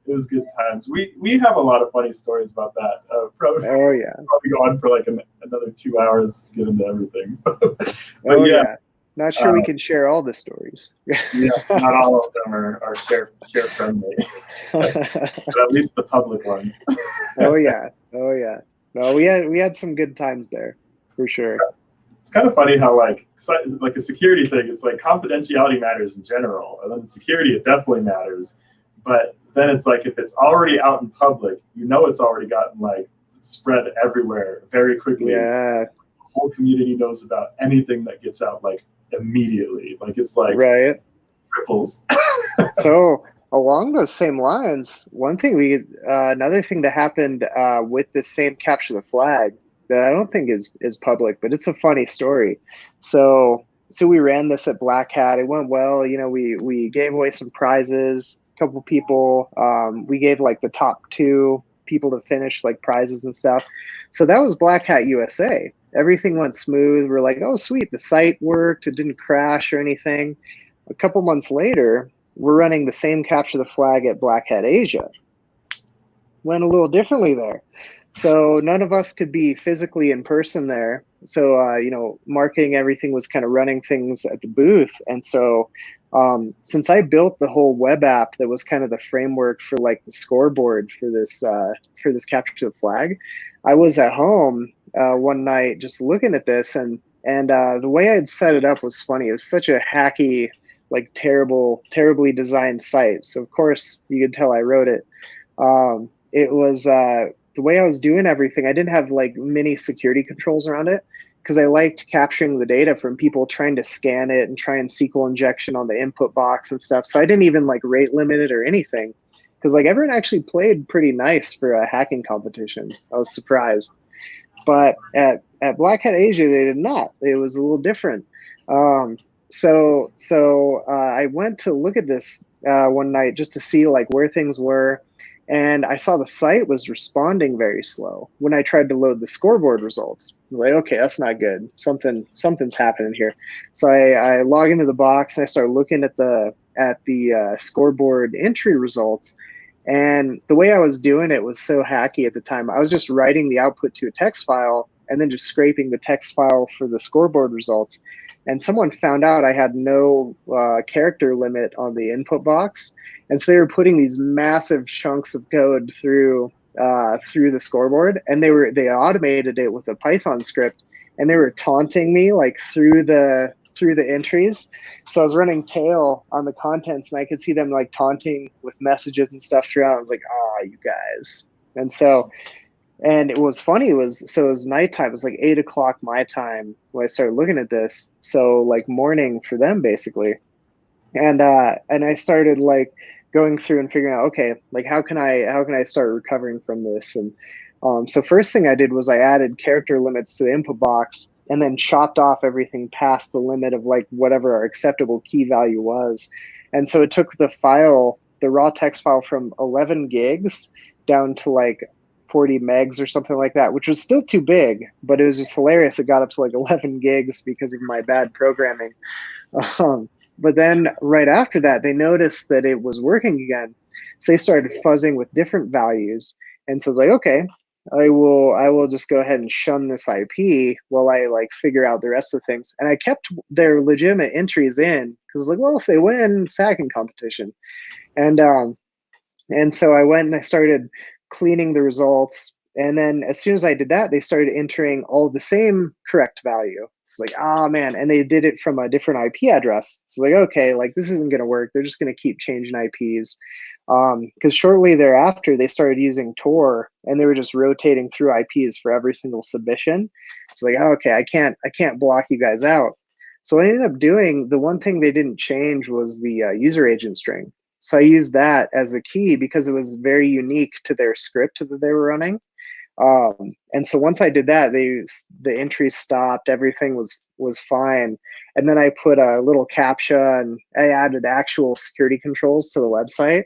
was good times. We have a lot of funny stories about that. Probably go on for like another 2 hours to get into everything. But yeah. Not sure we can share all the stories. Yeah, not all of them are share friendly, but at least the public ones. Oh yeah. No, we had some good times there for sure. It's kind of funny how like a security thing, it's like confidentiality matters in general, and then security, it definitely matters. But then it's like if it's already out in public, it's already gotten like spread everywhere very quickly. Yeah, the whole community knows about anything that gets out like immediately. Like it's like right ripples. So along those same lines, another thing that happened with this same capture the flag that I don't think is public, but it's a funny story. So we ran this at Black Hat. It went well. We gave away some prizes. A couple people. We gave like the top 2 people to finish like prizes and stuff. So that was Black Hat USA. Everything went smooth. We're like, oh sweet, the site worked. It didn't crash or anything. A couple months later, we're running the same capture the flag at Black Hat Asia. went a little differently there. So none of us could be physically in person there. So, marketing, everything was kind of running things at the booth. And so since I built the whole web app that was kind of the framework for like the scoreboard for this capture the flag, I was at home one night just looking at this, and the way I'd set it up was funny. It was such a hacky, like terribly designed site. So of course you could tell I wrote it. It was the way I was doing everything. I didn't have like many security controls around it because I liked capturing the data from people trying to scan it and try and SQL injection on the input box and stuff. So I didn't even like rate limit it or anything because like everyone actually played pretty nice for a hacking competition. I was surprised. But at Black Hat Asia, they did not. It was a little different. So I went to look at this one night just to see like where things were. And I saw the site was responding very slow when I tried to load the scoreboard results. I'm like, okay, that's not good. Something's happening here. So I log into the box and I start looking at the scoreboard entry results. And the way I was doing it was so hacky at the time. I was just writing the output to a text file and then just scraping the text file for the scoreboard results. And someone found out I had no character limit on the input box. And so they were putting these massive chunks of code through the scoreboard, and they automated it with a Python script, and they were taunting me like through the entries. So I was running tail on the contents, and I could see them like taunting with messages and stuff throughout. I was like, "Oh, you guys!" And it was funny. It was nighttime. It was like 8 o'clock my time when I started looking at this. So like morning for them basically, and I started like going through and figuring out, okay, like how can I start recovering from this? And so first thing I did was I added character limits to the input box and then chopped off everything past the limit of like whatever our acceptable key value was. And so it took the raw text file from 11 gigs down to like 40 megs or something like that, which was still too big, but it was just hilarious. It got up to like 11 gigs because of my bad programming. But then right after that, they noticed that it was working again. So they started fuzzing with different values. And so I was like, okay, I will just go ahead and shun this IP while I like figure out the rest of the things. And I kept their legitimate entries in because I was like, well, if they win, it's a hacking competition. And so I went and I started cleaning the results. And then as soon as I did that, they started entering all the same correct value. It's like, oh man, and they did it from a different IP address. So like, okay, like this isn't going to work. They're just going to keep changing IPs. Because shortly thereafter, they started using Tor, and they were just rotating through IPs for every single submission. It's like, oh, okay, I can't block you guys out. So I ended up doing, the one thing they didn't change was the user agent string. So I used that as a key because it was very unique to their script that they were running. And so once I did that, the entries stopped, everything was fine. And then I put a little CAPTCHA and I added actual security controls to the website.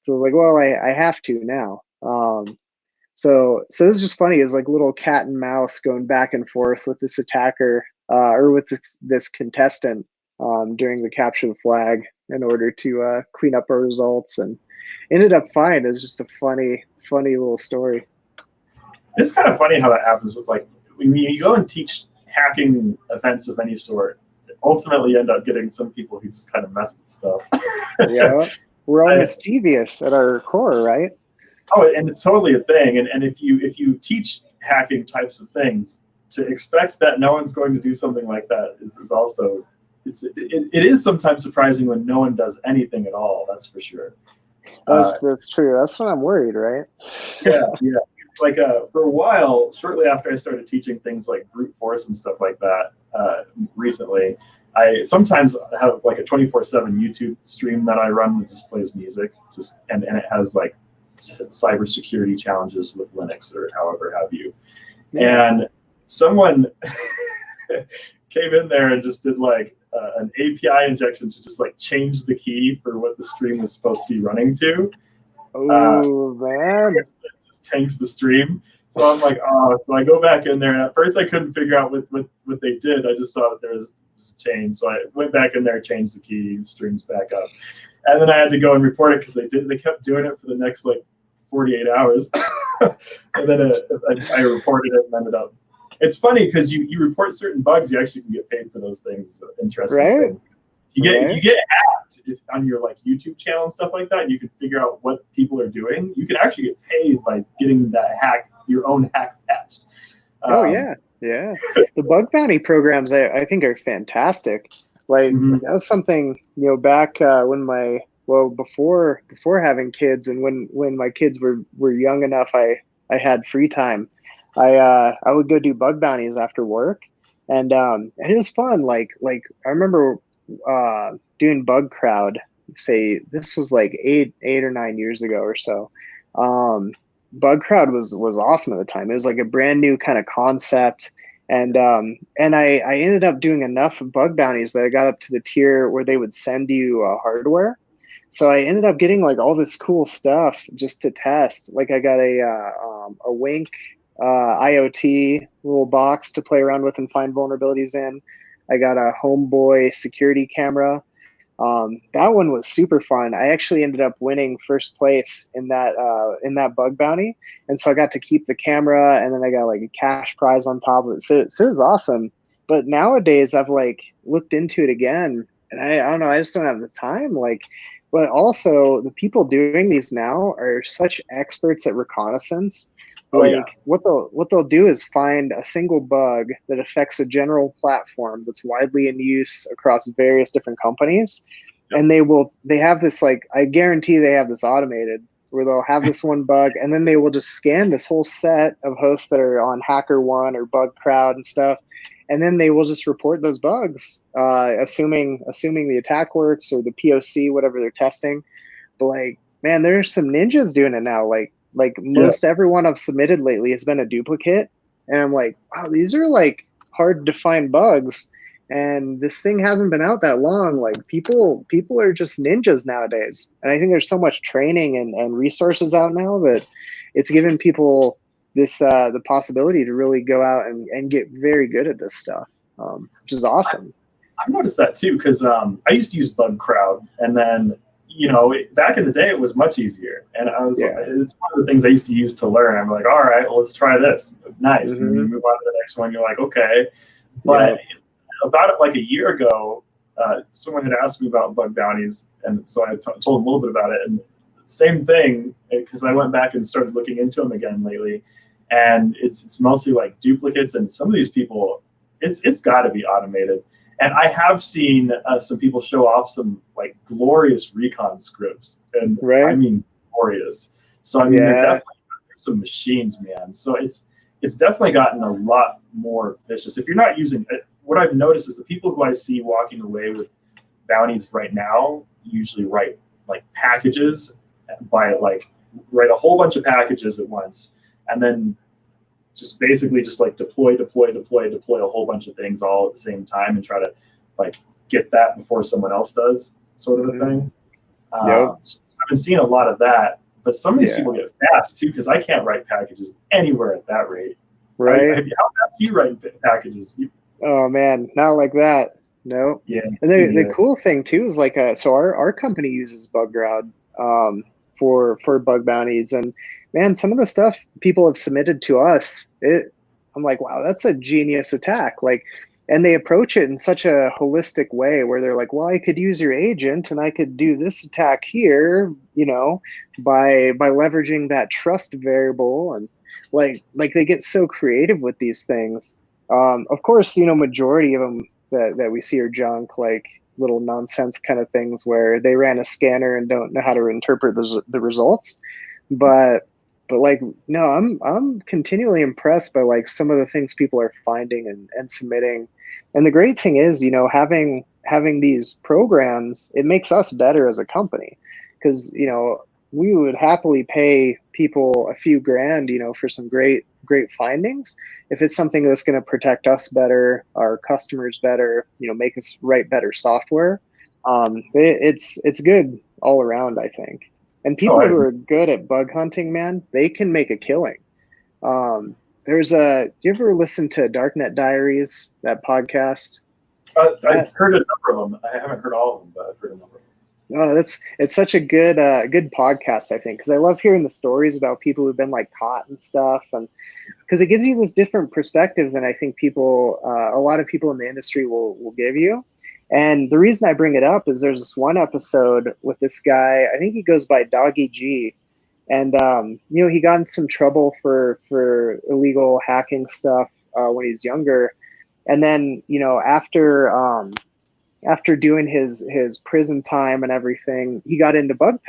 So I was like, well, I have to now. So this is just funny. It's like little cat and mouse going back and forth with this attacker or with this contestant during the capture the flag in order to clean up our results, and ended up fine. It was just a funny little story. It's kind of funny how that happens with like when you go and teach hacking events of any sort, ultimately you end up getting some people who just kind of mess with stuff. Yeah, we're all mischievous at our core, right? Oh, and it's totally a thing. And if you teach hacking types of things, to expect that no one's going to do something like that is also it is sometimes surprising when no one does anything at all. That's for sure. That's true. That's when I'm worried, right? Yeah. It's like for a while, shortly after I started teaching things like brute force and stuff like that, recently, I sometimes have like a 24/7 YouTube stream that I run that just plays music, and it has like cybersecurity challenges with Linux or however have you. Yeah. And someone came in there and just did like an API injection to just like change the key for what the stream was supposed to be running to. Oh man. It just tanks the stream. So I'm like, oh, so I go back in there, and at first I couldn't figure out what they did. I just saw that there was a change. So I went back in there, changed the key, streams back up. And then I had to go and report it because they kept doing it for the next like 48 hours. And then I reported it and ended up. It's funny because you report certain bugs, you actually can get paid for those things. It's an interesting Right. thing. If you get hacked on your like YouTube channel and stuff like that, and you can figure out what people are doing, you can actually get paid by getting that your own hack patched. Oh yeah. The bug bounty programs I think are fantastic. Like that was something, back when before having kids, and when my kids were young enough, I had free time. I would go do bug bounties after work, and it was fun. Like I remember doing bug crowd. Say this was like 8 or 9 years ago or so. Bug crowd was awesome at the time. It was like a brand new kind of concept, and I ended up doing enough bug bounties that I got up to the tier where they would send you hardware. So I ended up getting like all this cool stuff just to test. Like I got a Wink IoT little box to play around with and find vulnerabilities in. I got a Homeboy security camera. That one was super fun. I actually ended up winning first place in that bug bounty, and so I got to keep the camera, and then I got like a cash prize on top of it. So it was awesome. But nowadays, I've like looked into it again, and I don't know. I just don't have the time. But also the people doing these now are such experts at reconnaissance. What they'll do is find a single bug that affects a general platform that's widely in use across various different companies. And they have this, like, I guarantee they have this automated where they'll have this one bug, and then they will just scan this whole set of hosts that are on HackerOne or Bug Crowd and stuff. And then they will just report those bugs, assuming the attack works or the POC, whatever they're testing. But like, man, there's some ninjas doing it now. Like most everyone I've submitted lately has been a duplicate. And I'm like, wow, these are like hard to find bugs. And this thing hasn't been out that long. Like people are just ninjas nowadays. And I think there's so much training and resources out now that it's given people this the possibility to really go out and get very good at this stuff, which is awesome. I've noticed that too, because I used to use Bug Crowd, and then back in the day it was much easier, and it's one of the things I used to use to learn. I'm like, all right, well, let's try this. Nice. And you move on to the next one. You're like, okay. But about like a year ago, someone had asked me about bug bounties, and so I told them a little bit about it. And same thing, because I went back and started looking into them again lately, and it's mostly like duplicates, and some of these people, it's got to be automated. And I have seen some people show off some like glorious recon scripts, and I mean glorious. So I mean, they're definitely some machines, man. So it's definitely gotten a lot more vicious. If you're not using it, what I've noticed is the people who I see walking away with bounties right now usually write like packages, write a whole bunch of packages at once, and then just basically just like deploy a whole bunch of things all at the same time and try to like get that before someone else does, sort of a thing. So I've been seeing a lot of that, but some of these people get fast too, because I can't write packages anywhere at that rate. Right? How fast do you write packages? Oh man, not like that. No. Yeah. And the cool thing too is like, so our company uses Bug Crowd for bug bounties, and man, some of the stuff people have submitted to us, I'm like, wow, that's a genius attack. Like, and they approach it in such a holistic way where they're like, well, I could use your agent and I could do this attack here, by leveraging that trust variable. And like they get so creative with these things. Of course, majority of them that we see are junk, like little nonsense kind of things where they ran a scanner and don't know how to interpret the results. But like, no, I'm continually impressed by like some of the things people are finding and submitting. And the great thing is, having these programs, it makes us better as a company, because we would happily pay people a few grand, for some great findings, if it's something that's going to protect us better, our customers better, make us write better software. It's good all around, I think. And people who are good at bug hunting, man, they can make a killing. Do you ever listen to Darknet Diaries, that podcast? I've heard a number of them. I haven't heard all of them, but I've heard a number of them. Oh, it's such a good podcast, I think, because I love hearing the stories about people who've been like caught and stuff, and because it gives you this different perspective than I think a lot of people in the industry will give you. And the reason I bring it up is there's this one episode with this guy. I think he goes by Doggy G, and he got in some trouble for illegal hacking stuff when he was younger, and then after doing his prison time and everything, he got into bug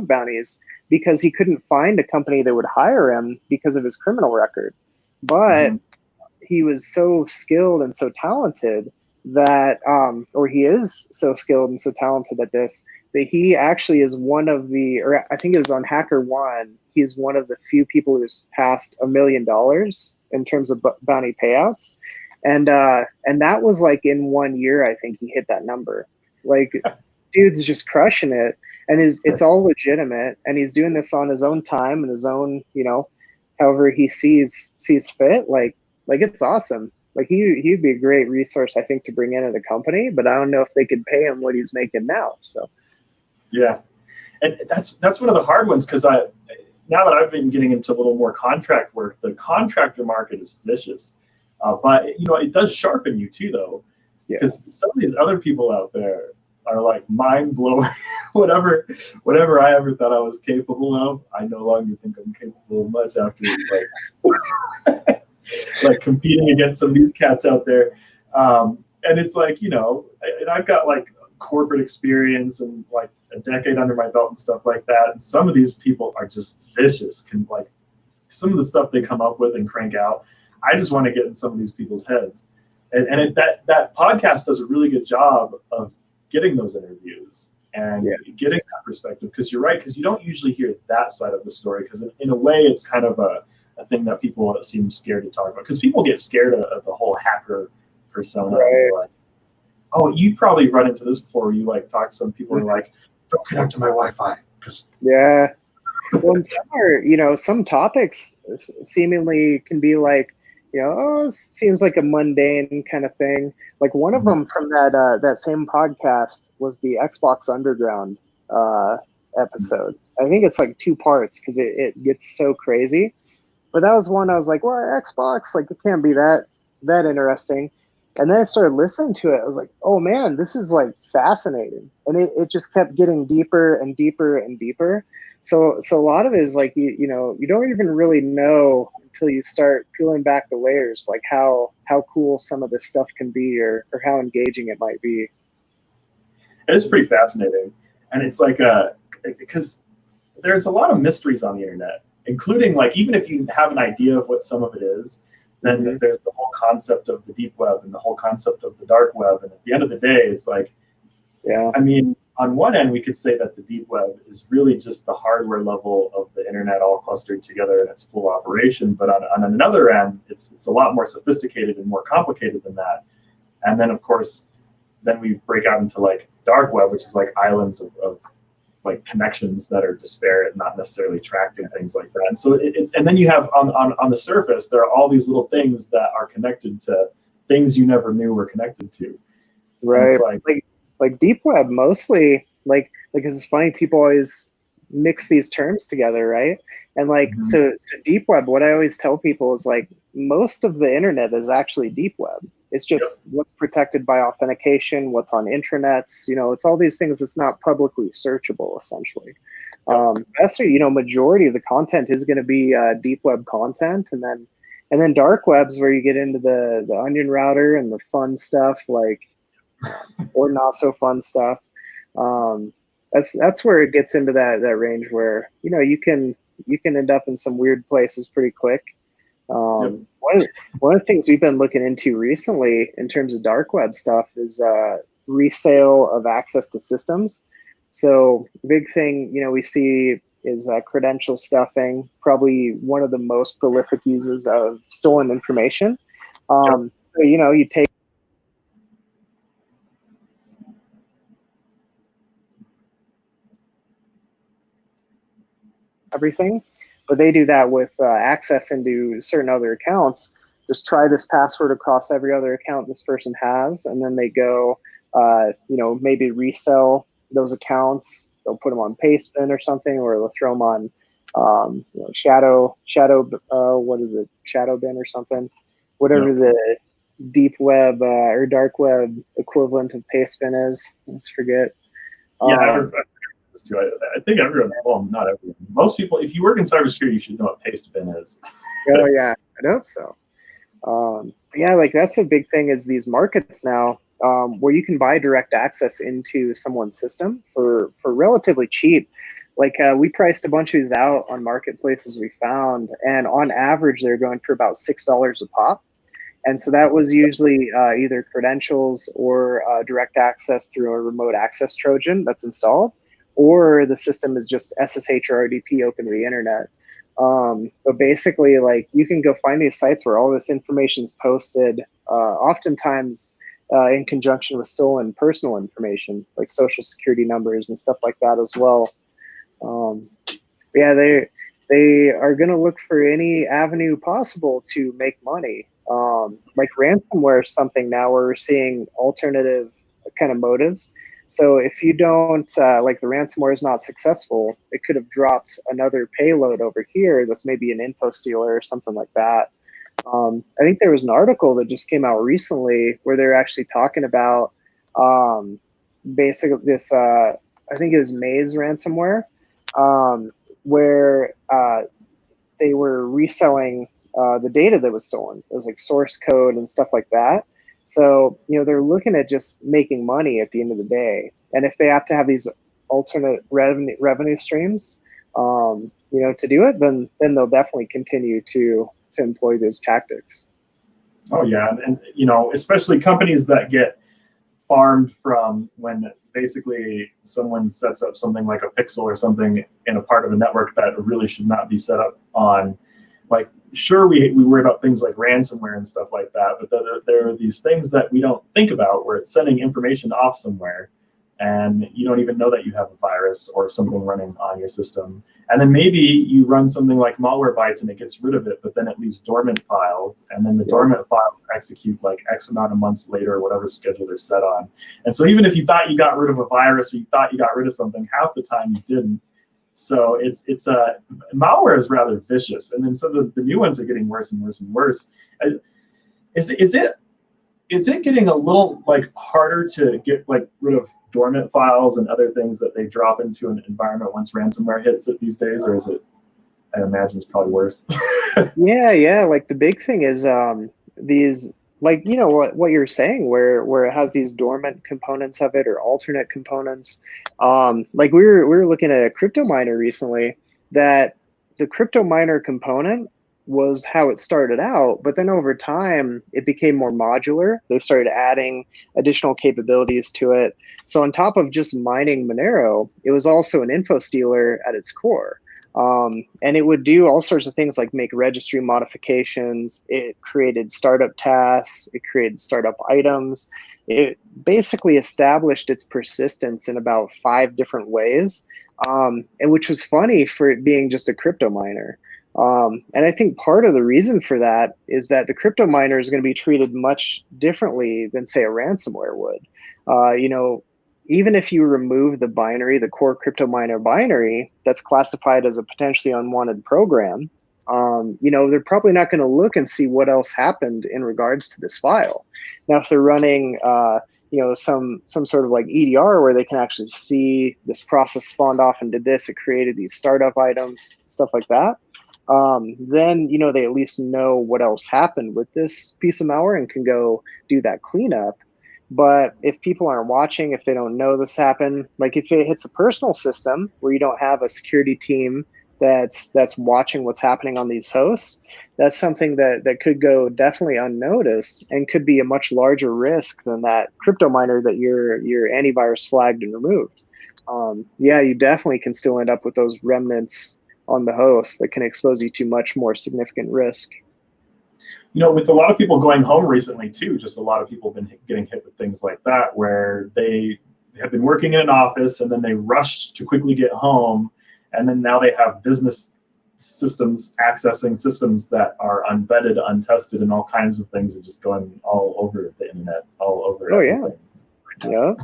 bounties because he couldn't find a company that would hire him because of his criminal record. But Mm-hmm. he was so skilled and so talented that, or he is so skilled and so talented at this, that he actually is one of or I think it was on HackerOne, he's one of the few people who's passed $1 million in terms of bounty payouts. And that was like in 1 year, I think he hit that number. Like, dude's just crushing it, and it's all legitimate, and he's doing this on his own time and his own, however he sees fit. Like it's awesome. Like he'd be a great resource, I think, to bring into the company, but I don't know if they could pay him what he's making now. So Yeah, and that's one of the hard ones, because now that I've been getting into a little more contract work, the contractor market is vicious. But it does sharpen you too, though, because some of these other people out there are like mind blowing. whatever I ever thought I was capable of, I no longer think I'm capable of much after like competing against some of these cats out there. And it's like, and I've got like corporate experience and like a decade under my belt and stuff like that. And some of these people are just vicious. Like some of the stuff they come up with and crank out, I just want to get in some of these people's heads. And that podcast does a really good job of getting those interviews and getting that perspective, because you're right, because you don't usually hear that side of the story, because in a way it's kind of a thing that people seem scared to talk about, because people get scared of the whole hacker persona. Right. Like, oh, you've probably run into this before, where you like talk to some people and like, don't connect to my Wi-Fi. Yeah. Well, some topics seemingly can be like, it seems like a mundane kind of thing. Like one of them from that same podcast was the Xbox Underground episodes. I think it's like 2 parts because it gets so crazy. But that was one I was like, well, Xbox, like it can't be that interesting. And then I started listening to it. I was like, oh man, this is like fascinating. And it just kept getting deeper and deeper and deeper. So a lot of it is like, you don't even really know until you start peeling back the layers, like how cool some of this stuff can be, or how engaging it might be. It is pretty fascinating. And it's like, because there's a lot of mysteries on the internet, including like, even if you have an idea of what some of it is, then there's the whole concept of the deep web and the whole concept of the dark web. And at the end of the day, it's like, I mean, on one end, we could say that the deep web is really just the hardware level of the internet all clustered together in its full operation. But on another end, it's a lot more sophisticated and more complicated than that. And then, of course, then we break out into like dark web, which is like islands of like connections that are disparate, not necessarily tracked, and things like that. And so and then you have on the surface, there are all these little things that are connected to things you never knew were connected to. Right. Like deep web mostly, like it's funny, people always mix these terms together, right? And like so deep web, what I always tell people is like most of the internet is actually deep web. It's just what's protected by authentication, what's on intranets, it's all these things that's not publicly searchable, essentially. That's majority of the content is going to be deep web content, and then dark webs where you get into the onion router and the fun stuff, like or not so fun stuff. That's where it gets into that range where you can end up in some weird places pretty quick. One of the things we've been looking into recently in terms of dark web stuff is resale of access to systems. So the big thing we see is credential stuffing, probably one of the most prolific uses of stolen information. So you take everything, but they do that with access into certain other accounts. Just try this password across every other account this person has, and then they go, maybe resell those accounts. They'll put them on Pastebin or something, or they'll throw them on shadow what is it, Shadowbin or something, whatever the deep web or dark web equivalent of Pastebin is. Let's forget. I think everyone, well, not everyone, most people, if you work in cybersecurity, you should know what Pastebin is. Oh yeah, I hope so. Yeah, like that's a big thing is these markets now where you can buy direct access into someone's system for relatively cheap. Like we priced a bunch of these out on marketplaces we found, and on average they're going for about $6 a pop. And so that was usually either credentials or direct access through a remote access Trojan that's installed, or the system is just SSH or RDP open to the internet. But basically, like you can go find these sites where all this information is posted, oftentimes in conjunction with stolen personal information, like social security numbers and stuff like that as well. Yeah, they are going to look for any avenue possible to make money. Like ransomware is something now where we're seeing alternative kind of motives. So if you don't, like the ransomware is not successful, it could have dropped another payload over here that's maybe an info stealer or something like that. I think there was an article that just came out recently where they're actually talking about basically this, I think it was Maze ransomware, where they were reselling the data that was stolen. It was like source code and stuff like that. So, they're looking at just making money at the end of the day. And if they have to have these alternate revenue streams, to do it, then they'll definitely continue to employ those tactics. Oh yeah, and especially companies that get farmed from when basically someone sets up something like a pixel or something in a part of a network that really should not be set up on. Like, sure, we worry about things like ransomware and stuff like that, but there are these things that we don't think about where it's sending information off somewhere and you don't even know that you have a virus or something running on your system. And then maybe you run something like Malwarebytes and it gets rid of it, but then it leaves dormant files, and then the dormant files execute like X amount of months later or whatever schedule they're set on. And so even if you thought you got rid of a virus or you thought you got rid of something, half the time you didn't. So it's malware is rather vicious, and then so the new ones are getting worse and worse and worse. Is it getting a little like harder to get like rid of dormant files and other things that they drop into an environment once ransomware hits it these days, or is it? I imagine it's probably worse. Yeah. Like the big thing is these, like what you're saying, where it has these dormant components of it or alternate components. Like we were looking at a crypto miner recently that the crypto miner component was how it started out, but then over time it became more modular. They started adding additional capabilities to it. So on top of just mining Monero, it was also an info stealer at its core. And it would do all sorts of things like make registry modifications. It created startup tasks. It created startup items. It basically established its persistence in about 5 different ways, and which was funny for it being just a crypto miner. And I think part of the reason for that is that the crypto miner is going to be treated much differently than, say, a ransomware would. Even if you remove the binary, the core crypto miner binary that's classified as a potentially unwanted program, they're probably not going to look and see what else happened in regards to this file. Now, if they're running, some sort of like EDR where they can actually see this process spawned off and did this, it created these startup items, stuff like that. Then, they at least know what else happened with this piece of malware and can go do that cleanup. But if people aren't watching, if they don't know this happened, like if it hits a personal system where you don't have a security team that's watching what's happening on these hosts, that's something that could go definitely unnoticed and could be a much larger risk than that crypto miner that your antivirus flagged and removed. You definitely can still end up with those remnants on the host that can expose you to much more significant risk. With a lot of people going home recently too, just a lot of people have been getting hit with things like that, where they have been working in an office and then they rushed to quickly get home, and then now they have business systems accessing systems that are unvetted, untested, and all kinds of things are just going all over the internet, all over everything. Yeah.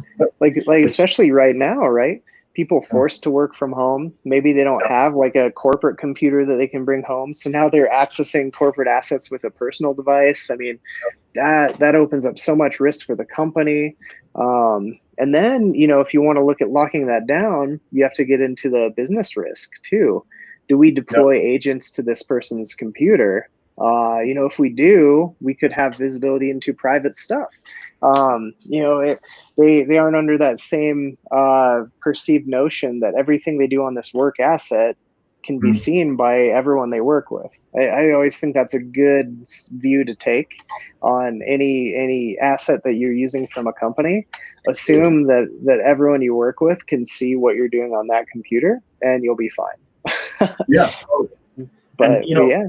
Like especially right now, right? People forced to work from home. Maybe they don't have like a corporate computer that they can bring home. So now they're accessing corporate assets with a personal device. I mean, that opens up so much risk for the company. And then, if you want to look at locking that down, you have to get into the business risk too. Do we deploy agents to this person's computer? If we do, we could have visibility into private stuff. They aren't under that same perceived notion that everything they do on this work asset can be seen by everyone they work with. I always think that's a good view to take on any asset that you're using from a company. Assume that everyone you work with can see what you're doing on that computer, and you'll be fine. Yeah, totally. But yeah.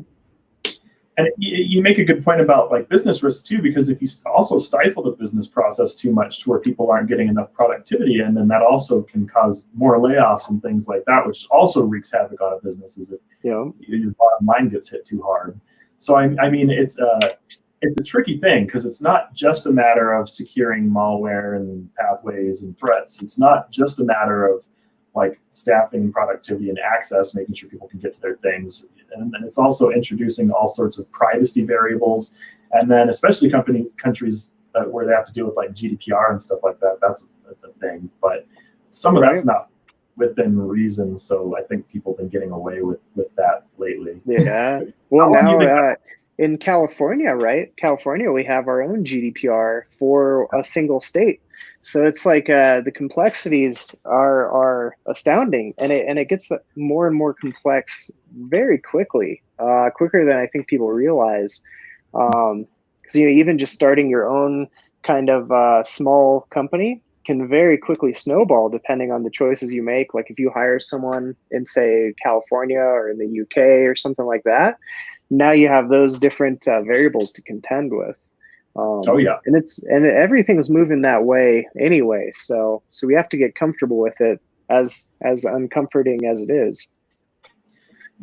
And you make a good point about like business risks too, because if you also stifle the business process too much to where people aren't getting enough productivity in, then that also can cause more layoffs and things like that, which also wreaks havoc on a business as if your bottom line gets hit too hard. So I mean, it's a tricky thing because it's not just a matter of securing malware and pathways and threats. It's not just a matter of like staffing, productivity, and access, making sure people can get to their things. And it's also introducing all sorts of privacy variables. And then especially countries where they have to deal with like GDPR and stuff like that, that's a thing. But some of that's not within reason. So I think people have been getting away with that lately. Yeah. Well, now in California, right? California, we have our own GDPR for a single state. So it's like the complexities are astounding, and it gets more and more complex very quickly, quicker than I think people realize. Because even just starting your own kind of small company can very quickly snowball depending on the choices you make. Like if you hire someone in, say, California or in the UK or something like that, now you have those different variables to contend with. And everything's moving that way anyway. So we have to get comfortable with it, as uncomforting as it is.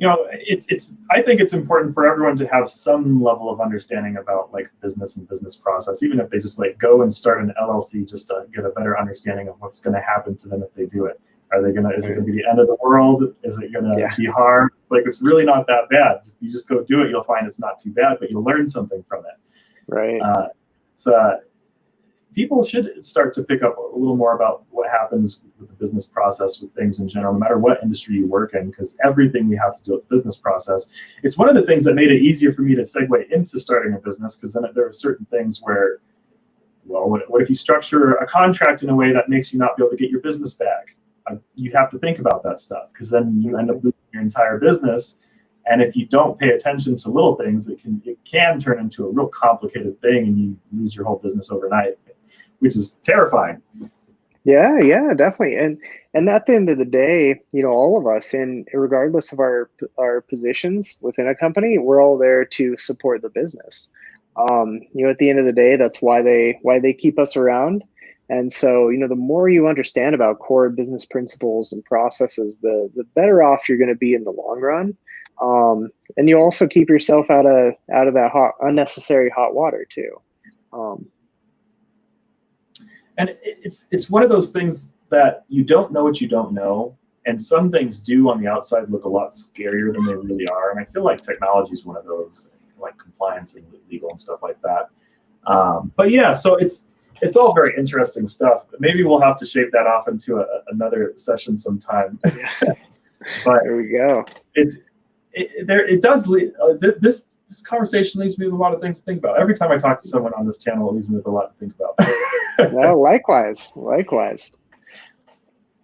I think it's important for everyone to have some level of understanding about like business and business process, even if they just like go and start an LLC just to get a better understanding of what's going to happen to them if they do it. Is it going to be the end of the world? Is it going to be hard? It's like, it's really not that bad. If you just go do it, you'll find it's not too bad, but you'll learn something from it. Right. People should start to pick up a little more about what happens with the business process with things in general, no matter what industry you work in, because everything we have to do with the business process. It's one of the things that made it easier for me to segue into starting a business, because then there are certain things where, well, what if you structure a contract in a way that makes you not be able to get your business back? You have to think about that stuff, because then you end up losing your entire business. And if you don't pay attention to little things, it can turn into a real complicated thing, and you lose your whole business overnight, which is terrifying. Yeah, definitely. And at the end of the day, all of us, regardless of our positions within a company, we're all there to support the business. At the end of the day, that's why they keep us around. And so, the more you understand about core business principles and processes, the better off you're going to be in the long run. And you also keep yourself out of that unnecessary hot water too. And it's one of those things that you don't know what you don't know. And some things do on the outside look a lot scarier than they really are. And I feel like technology is one of those, like compliance and legal and stuff like that. But yeah, so it's all very interesting stuff. Maybe we'll have to shape that off into another session sometime. But there we go. This conversation leaves me with a lot of things to think about. Every time I talk to someone on this channel, it leaves me with a lot to think about. No, likewise.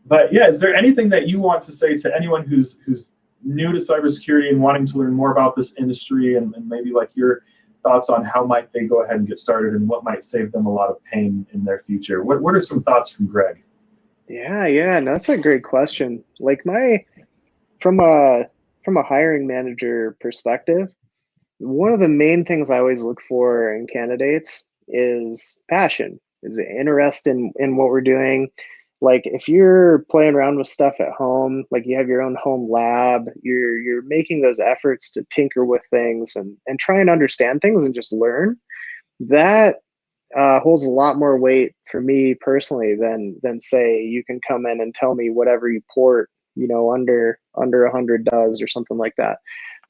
But yeah, is there anything that you want to say to anyone who's new to cybersecurity and wanting to learn more about this industry, and maybe like your thoughts on how might they go ahead and get started, and what might save them a lot of pain in their future? What are some thoughts from Greg? Yeah, no, that's a great question. Like from a hiring manager perspective, one of the main things I always look for in candidates is passion, is interest in what we're doing. Like if you're playing around with stuff at home, like you have your own home lab, you're making those efforts to tinker with things and try and understand things and just learn, that holds a lot more weight for me personally than say you can come in and tell me whatever you port, under 100 does or something like that.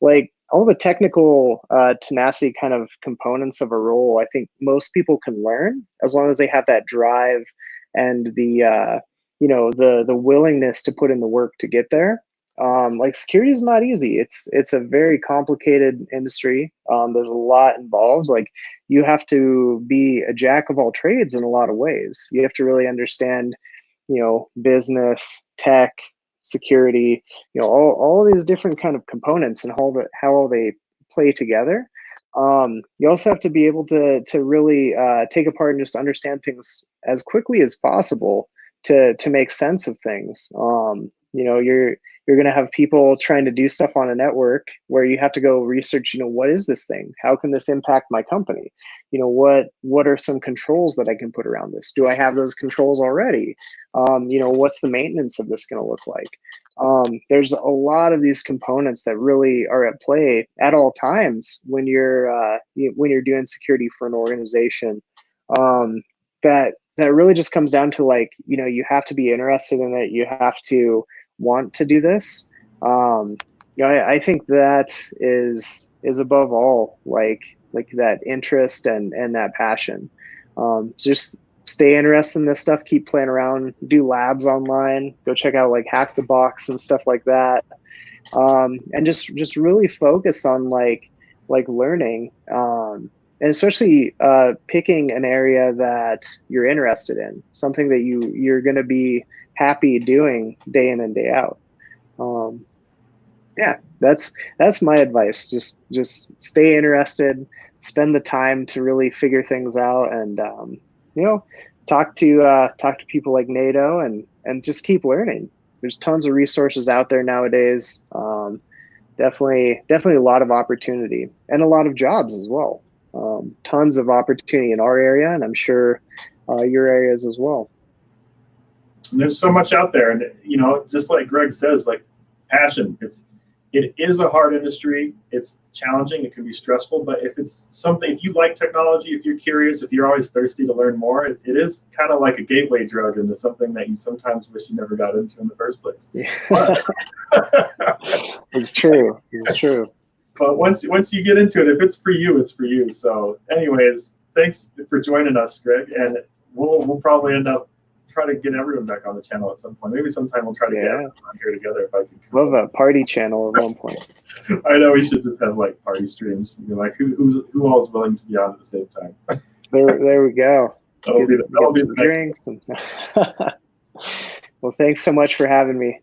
Like all the technical tenacity kind of components of a role, I think most people can learn as long as they have that drive and the willingness to put in the work to get there. Like security is not easy. It's a very complicated industry. There's a lot involved. Like you have to be a jack of all trades in a lot of ways. You have to really understand, business, tech, security, all these different kind of components and how they play together. You also have to be able to really take apart and just understand things as quickly as possible to make sense of things. You're going to have people trying to do stuff on a network where you have to go research, what is this thing? How can this impact my company? What are some controls that I can put around this? Do I have those controls already? What's the maintenance of this going to look like? There's a lot of these components that really are at play at all times when you're doing security for an organization. That really just comes down to you have to be interested in it. You have to want to do this. I think that is above all like that interest and that passion. Just stay interested in this stuff, keep playing around, do labs online, go check out like Hack the Box and stuff like that. And just really focus on like learning, and especially picking an area that you're interested in, something that you're going to be happy doing day in and day out. Yeah, that's my advice. Just stay interested, spend the time to really figure things out, and talk to people like NATO and just keep learning. There's tons of resources out there nowadays. Definitely a lot of opportunity and a lot of jobs as well. Tons of opportunity in our area, and I'm sure your areas as well. And there's so much out there, and just like Greg says, like passion. It is a hard industry. It's challenging. It can be stressful, but if you like technology, if you're curious, if you're always thirsty to learn more, it is kind of like a gateway drug into something that you sometimes wish you never got into in the first place. Yeah. It's true. It's true. But once you get into it, if it's for you, it's for you. So anyways, thanks for joining us, Greg. And we'll probably end up try to get everyone back on the channel at some point. Maybe sometime we'll try to get everyone on here together if I can. Love a party channel at one point. I know we should just have like party streams. Like who all is willing to be on at the same time? There we go. That'll be the drinks. Well, thanks so much for having me.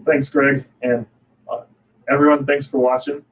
Thanks, Greg, and everyone. Thanks for watching.